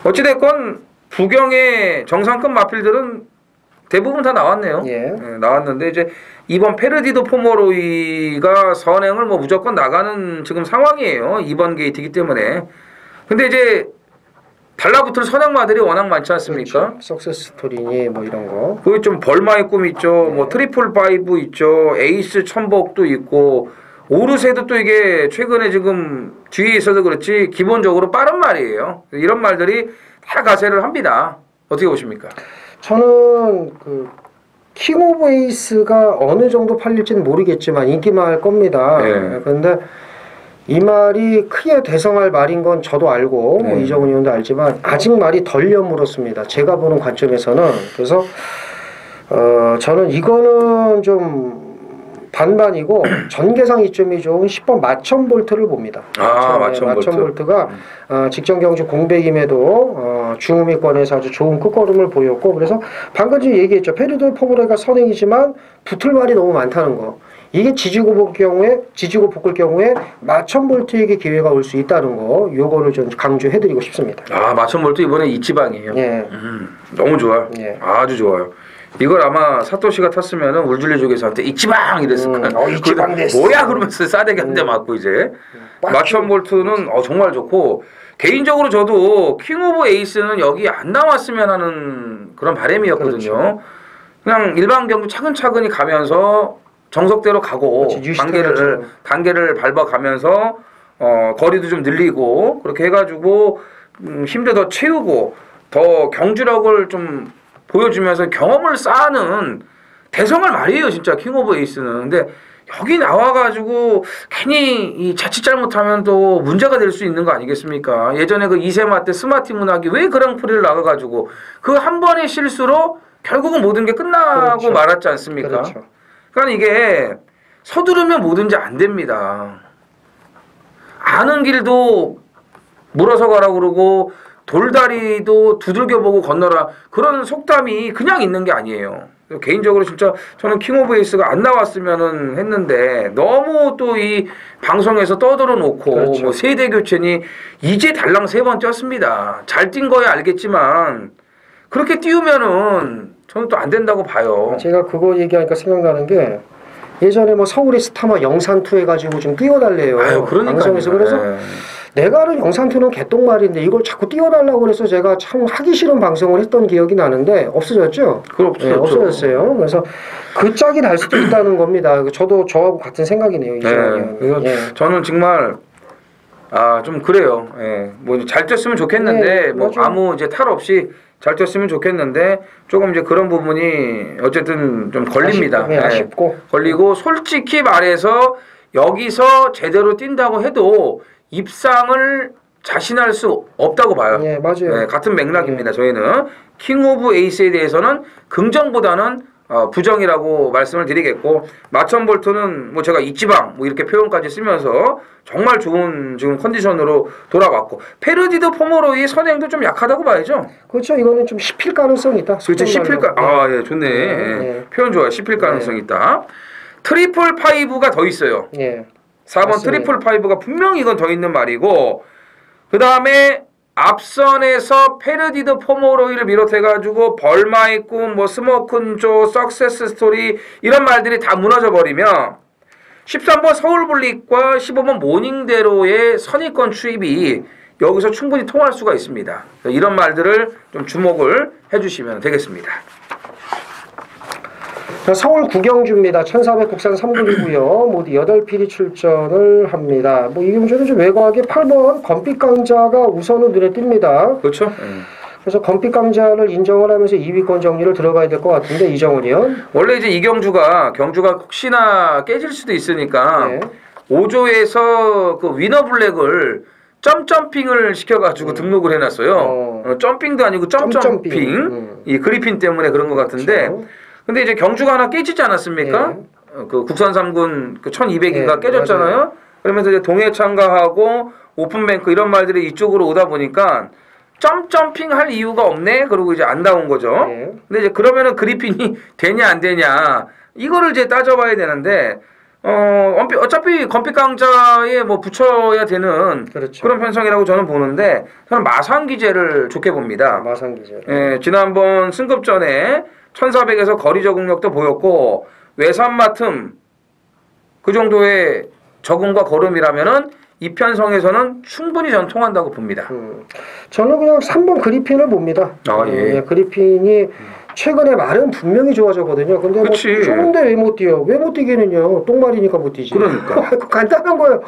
어찌됐건 부경의 정상급 마필들은 대부분 다 나왔네요. 예. 나왔는데 이제 이번 페르디도 포모로이가 선행을 뭐 무조건 나가는 지금 상황이에요. 이번 게이트이기 때문에. 근데 이제 달라붙을 선행마들이 워낙 많지 않습니까? 그렇죠. 석세스 스토리니 뭐 이런 거. 거기 좀 벌마의 꿈 있죠. 뭐 트리플 파이브 있죠. 에이스 천복도 있고 오르세도 또 이게 최근에 지금 뒤에 있어서 그렇지 기본적으로 빠른 말이에요. 이런 말들이 다 가세를 합니다. 어떻게 보십니까? 저는 그 킹 오브 에이스가 어느 정도 팔릴지는 모르겠지만 인기말 겁니다. 네. 그런데 이 말이 크게 대성할 말인 건 저도 알고 뭐 이정훈 의원도 알지만 아직 말이 덜 여물었습니다. 제가 보는 관점에서는. 그래서 저는 이거는 좀 반반이고 전개상 이점이 좋은 10번 마천 볼트를 봅니다. 마천 볼트가 직전 경주 공백임에도 중후미권에서 아주 좋은 끝걸음을 보였고 그래서 방금 전에 얘기했죠. 페르도 포모레가 선행이지만 붙을 말이 너무 많다는 거. 이게 지지고 볶을 경우에 마천 볼트에게 기회가 올 수 있다는 거. 요거를 좀 강조해드리고 싶습니다. 마천 볼트 이번에 이지방이에요. 예. 너무 좋아요. 예. 아주 좋아요. 이걸 아마 사토시가 탔으면은 울줄리족에서한테 이치방 이랬을 거야. 이치방 됐어. 뭐야 그러면서 싸대기 한 대 맞고 이제 마천 볼트는 정말 좋고 개인적으로 저도 킹 오브 에이스는 여기 안 나왔으면 하는 그런 바람이었거든요. 그렇죠. 그냥 일반 경주 차근차근히 가면서 정석대로 가고 그렇지, 단계를 밟아가면서 거리도 좀 늘리고 그렇게 해가지고 힘도 더 채우고 더 경주력을 좀 보여주면서 경험을 쌓는 대성할 말이에요, 진짜 킹 오브 에이스는. 근데 여기 나와가지고 괜히 이 자칫 잘못하면 또 문제가 될 수 있는 거 아니겠습니까? 예전에 그 이세마 때 스마티 문학이 왜 그랑프리를 나가가지고 그 한 번의 실수로 결국은 모든 게 끝나고 그렇죠. 말았지 않습니까? 그렇죠. 그러니까 이게 서두르면 뭐든지 안 됩니다. 아는 길도 물어서 가라고 그러고 돌다리도 두들겨보고 건너라 그런 속담이 그냥 있는 게 아니에요. 개인적으로 진짜 저는 킹 오브 에이스가 안 나왔으면은 했는데 너무 또 이 방송에서 떠들어 놓고 그렇죠. 뭐 세대 교체니 이제 달랑 3번 뛰었습니다. 잘 뛴 거야 알겠지만 그렇게 띄우면은 저는 또 안 된다고 봐요. 제가 그거 얘기하니까 생각나는 게 예전에 뭐 서울의 스타마 영산2 해가지고 좀 띄워달래요. 그러니까요. 방송에서. 그래서 내가 아는 영산2는 개똥말인데 이걸 자꾸 띄워달라고 그래서 제가 참 하기 싫은 방송을 했던 기억이 나는데 없어졌죠? 네, 없어졌어요. 그래서 그 짝이 날 수도 있다는 겁니다. 저도 저하고 같은 생각이네요. 그래서 저는 정말 좀 그래요. 뭐 잘 뛰었으면 좋겠는데 뭐 아무 이제 탈 없이 잘 뛰었으면 좋겠는데 조금 이제 그런 부분이 어쨌든 좀 걸립니다. 아쉽고 걸리고 솔직히 말해서 여기서 제대로 뛴다고 해도 입상을 자신할 수 없다고 봐요. 네, 맞아요. 같은 맥락입니다. 저희는 킹 오브 에이스에 대해서는 긍정보다는 부정이라고 말씀을 드리겠고 마천 볼트는 뭐 제가 이지방 뭐 이렇게 표현까지 쓰면서 정말 좋은 지금 컨디션으로 돌아왔고 페르디도 포모로이의 선행도 좀 약하다고 봐야죠. 그렇죠. 이거는 좀 씹힐 가능성이 있다. 그렇죠. 씹힐 좋네. 표현 좋아요. 씹힐 가능성이 있다. 트리플 파이브가 더 있어요. 4번 맞습니다. 트리플 파이브가 분명히 이건 더 있는 말이고 그 다음에 앞선에서 페르디도 포모로이를 비롯해가지고 벌마의 꿈, 뭐 스모큰조, 석세스 스토리 이런 말들이 다 무너져 버리면 13번 서울블릭과 15번 모닝대로의 선의권 추입이 여기서 충분히 통할 수가 있습니다. 이런 말들을 좀 주목을 해주시면 되겠습니다. 서울 구경주입니다. 1400 국산 3급이고요. 모두 8필이 출전을 합니다. 뭐 이 경주는 좀 외곽에 8번 검빛강자가 우선은 눈에 띕니다. 그렇죠. 그래서 검빛강자를 인정을 하면서 2위권 정리를 들어가야 될 것 같은데 이정훈이요? 원래 이제 이 경주가 혹시나 깨질 수도 있으니까 5조에서 그 위너블랙을 점핑을 시켜가지고 등록을 해놨어요. 점핑도 아니고 점핑. 이 그리핀 때문에 그런 것 같은데 그렇죠. 근데 이제 경주가 하나 깨지지 않았습니까? 그 국산 3군 그 1200인가 깨졌잖아요. 맞아요. 그러면서 이제 동해 참가하고 오픈뱅크 이런 말들이 이쪽으로 오다 보니까 점핑 할 이유가 없네. 그러고 이제 안 나온 거죠. 근데 이제 그러면은 그리핀이 되냐 안 되냐 이거를 이제 따져봐야 되는데 어차피 건빛 강자에 뭐 붙여야 되는 그렇죠. 그런 편성이라고 저는 보는데 저는 마상기제를 좋게 봅니다. 마상기제. 예, 지난번 승급전에 1400에서 거리 적응력도 보였고 외산 맡음 그 정도의 적응과 걸음이라면은 이 편성에서는 충분히 전 통한다고 봅니다. 저는 그냥 3번 그리핀을 봅니다. 아, 예. 그리핀이 최근에 말은 분명히 좋아졌거든요. 근데 뭐 그치. 좋은데 왜 못 뛰어? 왜 못 뛰겠느냐? 똥말이니까 못 뛰지. 그러니까. 간단한 거예요.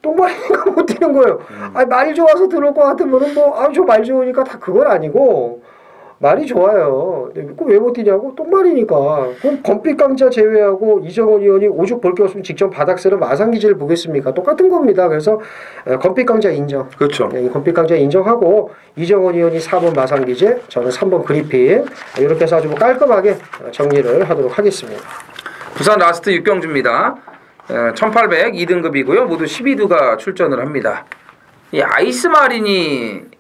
똥말이니까 못 뛰는 거예요. 아니, 말이 좋아서 들어올 것 같으면은 뭐, 저 말 좋으니까 다 그건 아니고, 말이 좋아요. 왜 못 뛰냐고? 똥말이니까. 그럼 건빛 강자 제외하고 이정원 의원이 오죽 볼 게 없으면 직접 바닥 쓰는 마상기제를 보겠습니까? 똑같은 겁니다. 그래서 건빛 강자 인정. 그렇죠. 이 건빛 강자 인정하고 이정원 의원이 4번 마상기제, 저는 3번 그리핀. 이렇게 해서 아주 깔끔하게 정리를 하도록 하겠습니다. 부산 라스트 6경주입니다. 1800 2등급이고요. 모두 12두가 출전을 합니다. 이 아이스마린이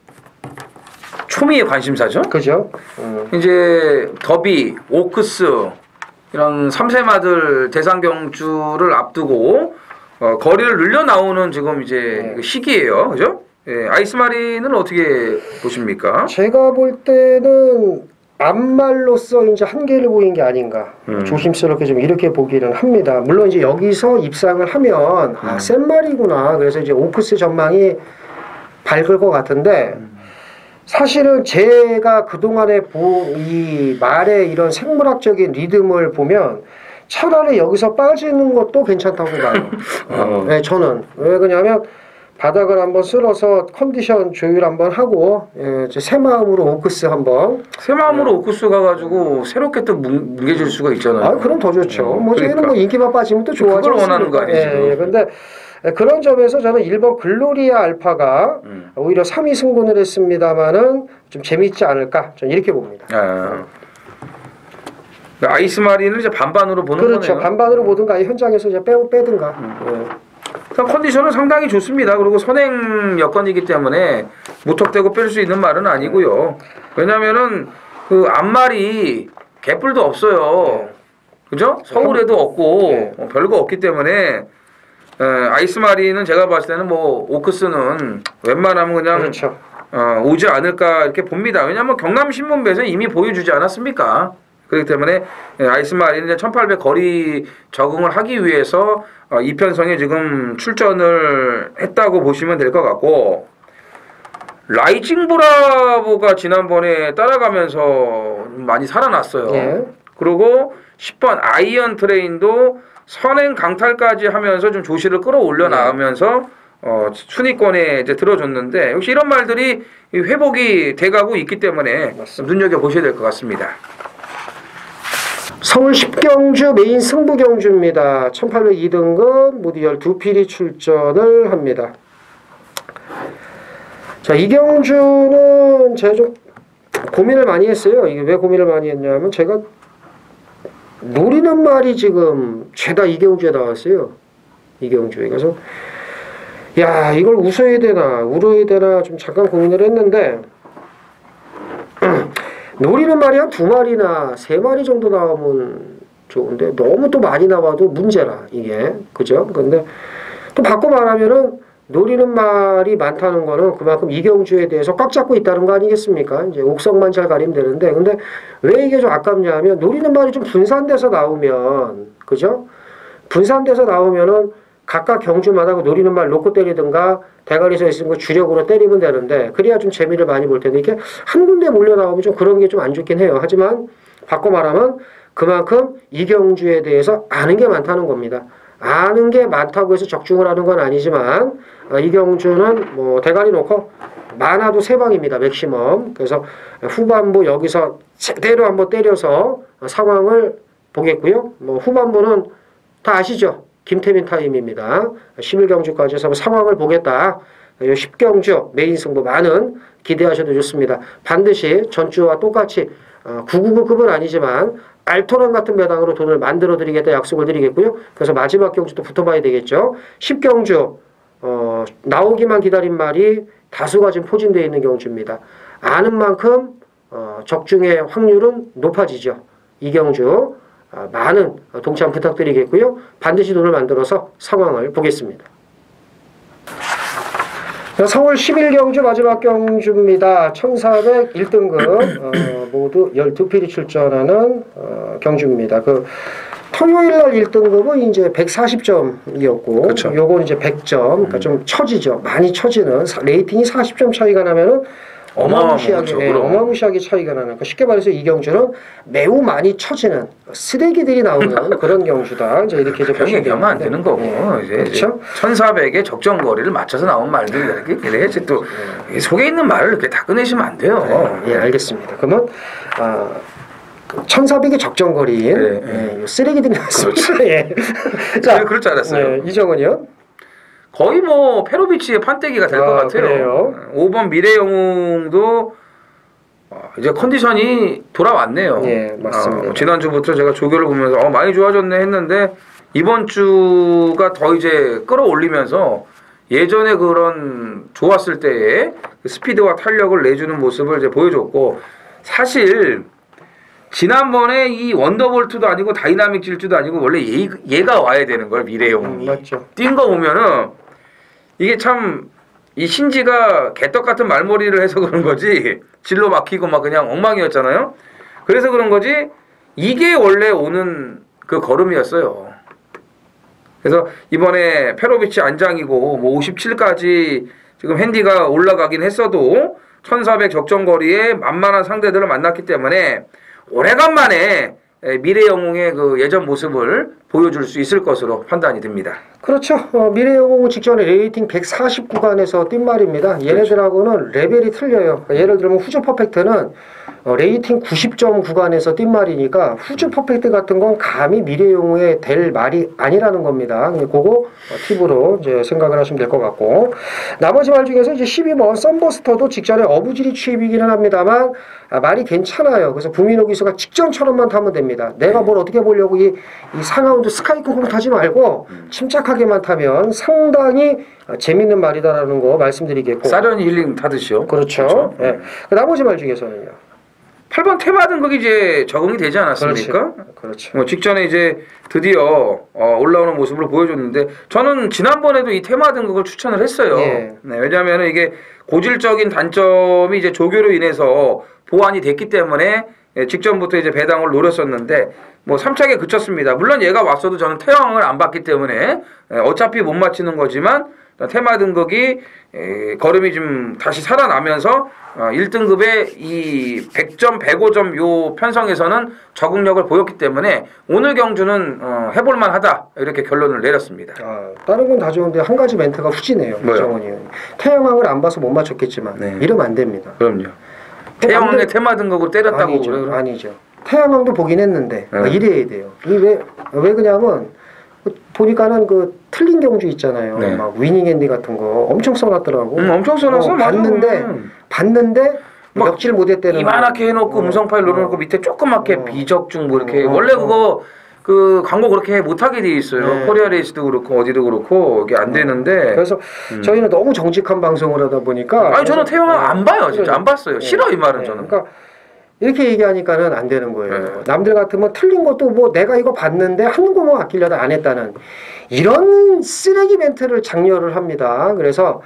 초미의 관심사죠. 그죠? 이제 더비, 오크스 이런 3세마들 대상 경주를 앞두고 거리를 늘려 나오는 지금 이제 시기예요. 그죠? 예, 아이스마린은 어떻게 보십니까? 제가 볼 때는 앞말로서 이제 한계를 보인 게 아닌가. 조심스럽게 좀 이렇게 보기는 합니다. 물론 이제 여기서 입상을 하면 센 말이구나. 그래서 이제 오크스 전망이 밝을 것 같은데 사실은 제가 그동안에 본 이 말의 이런 생물학적인 리듬을 보면 차라리 여기서 빠지는 것도 괜찮다고 봐요. 네, 저는. 왜 그러냐면 바닥을 한번 쓸어서 컨디션 조율 한번 하고 이제 새 마음으로 오크스 한번. 새 마음으로 오크스 가가지고 새롭게 또 뭉개질 수가 있잖아요. 그럼 더 좋죠. 뭐 그러니까. 저희는 뭐 인기만 빠지면 또 좋아하죠. 그걸 원하는 거 아니죠. 근데 그런 점에서 저는 1번 글로리아 알파가 오히려 3위 승분을 했습니다만은 좀 재미있지 않을까? 저는 이렇게 봅니다. 아이스마린을 이제 반반으로 보는 그렇죠. 거네요. 반반으로 보든가 현장에서 이제 빼든가. 컨디션은 상당히 좋습니다. 그리고 선행 여건이기 때문에 무턱대고 뺄 수 있는 말은 아니고요. 왜냐면은 그 앞말이 개뿔도 없어요. 그죠? 서울에도 없고 별거 없기 때문에 아이스마린은 제가 봤을 때는 뭐 오크스는 웬만하면 그냥 그렇죠. 오지 않을까 이렇게 봅니다. 왜냐하면 경남신문배에서 이미 보여주지 않았습니까? 그렇기 때문에 아이스마린은 1800 거리 적응을 하기 위해서 이 편성에 지금 출전을 했다고 보시면 될 것 같고 라이징 브라보가 지난번에 따라가면서 많이 살아났어요. 그리고 10번 아이언 트레인도 선행 강탈까지 하면서 좀 조시를 끌어올려 나가면서 순위권에 이제 들어줬는데 역시 이런 말들이 회복이 돼가고 있기 때문에 눈여겨 보셔야 될 것 같습니다. 서울 10경주 메인 승부 경주입니다. 1802등급 모두 12필이 출전을 합니다. 자, 이 경주는 제가 좀 고민을 많이 했어요. 이게 왜 고민을 많이 했냐면 제가 노리는 말이 지금 죄다 이경주에 나왔어요. 이경주에. 그래서 야, 이걸 웃어야 되나 울어야 되나 좀 잠깐 고민을 했는데 노리는 말이 한 2마리나 3마리 정도 나오면 좋은데 너무 또 많이 나와도 문제라 이게. 그죠? 근데 또 바꿔 말하면은 노리는 말이 많다는 거는 그만큼 이경주에 대해서 꽉 잡고 있다는 거 아니겠습니까? 이제 옥석만 잘 가리면 되는데 근데 왜 이게 좀 아깝냐 하면 노리는 말이 좀 분산돼서 나오면 그죠? 분산돼서 나오면은 각각 경주마다 그 노리는 말 놓고 때리든가 대가리 서 있는 거 주력으로 때리면 되는데 그래야 좀 재미를 많이 볼 텐데 이렇게 한 군데 몰려 나오면 좀 그런 게 좀 안 좋긴 해요. 하지만 바꿔 말하면 그만큼 이경주에 대해서 아는 게 많다는 겁니다. 아는 게 많다고 해서 적중을 하는 건 아니지만 이경주는 뭐 대가리 놓고 많아도 3방입니다. 맥시멈. 그래서 후반부 여기서 제대로 한번 때려서 상황을 보겠고요. 뭐 후반부는 다 아시죠? 김태민 타임입니다. 11경주까지 해서 상황을 보겠다. 10경주 메인 승부 많은 기대하셔도 좋습니다. 반드시 전주와 똑같이 999급은 아니지만 알토란 같은 배당으로 돈을 만들어 드리겠다 약속을 드리겠고요. 그래서 마지막 경주도 붙어봐야 되겠죠. 10경주 나오기만 기다린 말이 다수가 지금 포진되어 있는 경주입니다. 아는 만큼 적중의 확률은 높아지죠. 이 경주 많은 동참 부탁드리겠고요. 반드시 돈을 만들어서 상황을 보겠습니다. 4월 10일 경주 마지막 경주입니다. 1400 1등급 모두 12필이 출전하는 경주입니다. 토요일 날 1등급은 이제 140점이었고 그렇죠. 요건 이제 100점. 그러니까 좀 처지죠. 많이 처지는 레이팅이 40점 차이가 나면은 어마무시하게 차이가 나는. 그러니까 쉽게 말해서 이 경주는 매우 많이 처지는 쓰레기들이 나오는 그런 경주다. 이제 이렇게 병 얘기하면 안 되는 거고 이제 그렇죠. 1400의 적정 거리를 맞춰서 나온 말들이 이렇게 그래야지 또 속에 있는 말을 이렇게 다 꺼내시면 안 돼요. 예, 알겠습니다. 그러면 1400의 적정 거리인 쓰레기들이 나왔습니다. 예. 자, 그럴 줄 알았어요. 이정은요? 거의 뭐 페로비치의 판때기가 될 것 같아요. 그래요? 5번 미래영웅도 이제 컨디션이 돌아왔네요. 예, 맞습니다. 지난주부터 제가 조교를 보면서 많이 좋아졌네 했는데 이번 주가 더 이제 끌어올리면서 예전에 그런 좋았을 때의 그 스피드와 탄력을 내주는 모습을 이제 보여줬고, 사실 지난번에 이 원더볼트도 아니고 다이나믹 질주도 아니고 원래 얘가 와야 되는 걸 미래영웅이 맞죠. 뛴 거 보면은 이게 참 이 신지가 개떡 같은 말머리를 해서 그런 거지 질로 막히고 막 그냥 엉망이었잖아요. 그래서 그런 거지 이게 원래 오는 그 걸음이었어요. 그래서 이번에 페로비치 안장이고 뭐 57까지 지금 핸디가 올라가긴 했어도 1400 적정거리에 만만한 상대들을 만났기 때문에 오래간만에 미래영웅의 그 예전 모습을 보여줄 수 있을 것으로 판단이 됩니다. 그렇죠. 미래영웅은 직전에 레이팅 140 구간에서 뛴 말입니다. 얘네들하고는 레벨이 틀려요. 그러니까 예를 들면 후즈 퍼펙트는 레이팅 90점 구간에서 뛴 말이니까 후즈 퍼펙트 같은 건 감히 미래영웅에 될 말이 아니라는 겁니다. 그거 팁으로 이제 생각을 하시면 될 것 같고, 나머지 말 중에서 이제 12번 썬버스터도 직전에 어부지리 취입이기는 합니다만 말이 괜찮아요. 그래서 부민호 기수가 직전처럼만 타면 됩니다. 내가 뭘 어떻게 보려고 이 상하운드 스카이크공 타지 말고 침착하게만 타면 상당히 재밌는 말이다라는 거 말씀드리겠고. 사련이 힐링 타듯이요. 그렇죠. 네. 나머지 말 중에서는요. 8번 테마 등극이 이제 적응이 되지 않았습니까? 그렇죠. 직전에 이제 드디어 올라오는 모습을 보여줬는데, 저는 지난번에도 이 테마 등극을 추천을 했어요. 예. 네, 왜냐하면 이게 고질적인 단점이 이제 조교로 인해서 보완이 됐기 때문에 직전부터 이제 배당을 노렸었는데 뭐 3차게 그쳤습니다. 물론 얘가 왔어도 저는 태양을 안 봤기 때문에 어차피 못 맞히는 거지만 테마 등극이 걸음이 좀 다시 살아나면서 1등급의 이 100점, 105점 요 편성에서는 적응력을 보였기 때문에 오늘 경주는 해볼만 하다 이렇게 결론을 내렸습니다. 다른 건 다 좋은데 한 가지 멘트가 후지네요. 정원이 태양왕을 안 봐서 못 맞췄겠지만 이러면 안 됩니다. 그럼요. 태양왕의 테마 등극을 때렸다고 아니죠. 태양왕도 보긴 했는데 이래야 돼요. 왜 그러냐면 보니까는 그 틀린 경주 있잖아요. 막 위닝 앤디 같은 거 엄청 써놨더라고. 엄청 써놨어. 봤는데 역질 못했대는. 이만하게 해놓고 음성 파일 넣어놓고 밑에 조그맣게 비적중 뭐 이렇게 원래 그거 그 광고 그렇게 못하게 돼 있어요. 코리아 레이스도 그렇고 어디도 그렇고 이게 안 되는데. 그래서 저희는 너무 정직한 방송을 하다 보니까. 아니 저는 태영왕 안 봐요. 진짜 안 봤어요. 싫어 이 말은 저는. 그러니까 이렇게 얘기하니까는 안 되는 거예요. 남들 같으면 틀린 것도 뭐 내가 이거 봤는데 한 구멍 아끼려다 안 했다는 이런 쓰레기 멘트를 장려를 합니다. 그래서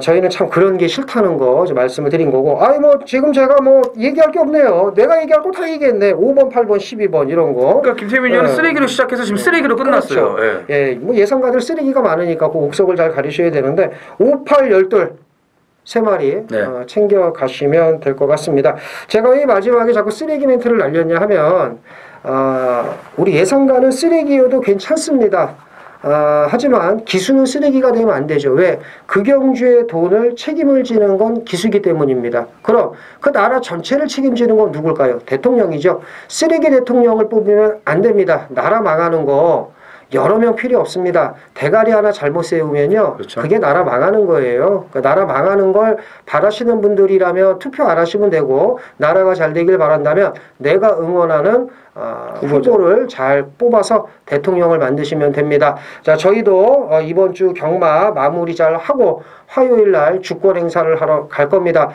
저희는 참 그런 게 싫다는 거 말씀을 드린 거고, 뭐 지금 제가 뭐 얘기할 게 없네요. 내가 얘기할 거 다 얘기했네. 5번, 8번, 12번 이런 거. 그러니까 김태민 의원은 쓰레기로 시작해서 지금 쓰레기로 끝났어요. 그렇죠. 뭐 예상가들 쓰레기가 많으니까 그 옥석을 잘 가리셔야 되는데 5, 8, 12 세 마리 챙겨 가시면 될 것 같습니다. 제가 왜 마지막에 자꾸 쓰레기 멘트를 날렸냐 하면 우리 예상가는 쓰레기여도 괜찮습니다. 하지만 기수는 쓰레기가 되면 안 되죠. 왜? 그 경주의 돈을 책임을 지는 건 기수기 때문입니다. 그럼 그 나라 전체를 책임지는 건 누굴까요? 대통령이죠. 쓰레기 대통령을 뽑으면 안 됩니다. 나라 망하는 거 여러 명 필요 없습니다. 대가리 하나 잘못 세우면요. 그렇죠. 그게 나라 망하는 거예요. 그러니까 나라 망하는 걸 바라시는 분들이라면 투표 안 하시면 되고, 나라가 잘 되길 바란다면 내가 응원하는 후보를 잘 뽑아서 대통령을 만드시면 됩니다. 자, 저희도 이번 주 경마 마무리 잘 하고 화요일 날 주권 행사를 하러 갈 겁니다.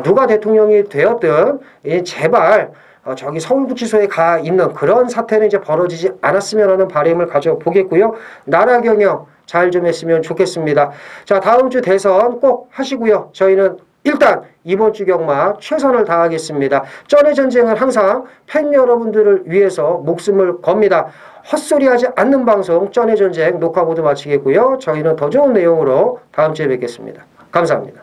누가 대통령이 되었든 제발 저기 서울구치소에 가 있는 그런 사태는 이제 벌어지지 않았으면 하는 바람을 가져보겠고요. 나라 경영 잘 좀 했으면 좋겠습니다. 자, 다음 주 대선 꼭 하시고요. 저희는 일단 이번 주 경마 최선을 다하겠습니다. 쩐의 전쟁은 항상 팬 여러분들을 위해서 목숨을 겁니다. 헛소리하지 않는 방송 쩐의 전쟁 녹화 모두 마치겠고요. 저희는 더 좋은 내용으로 다음 주에 뵙겠습니다. 감사합니다.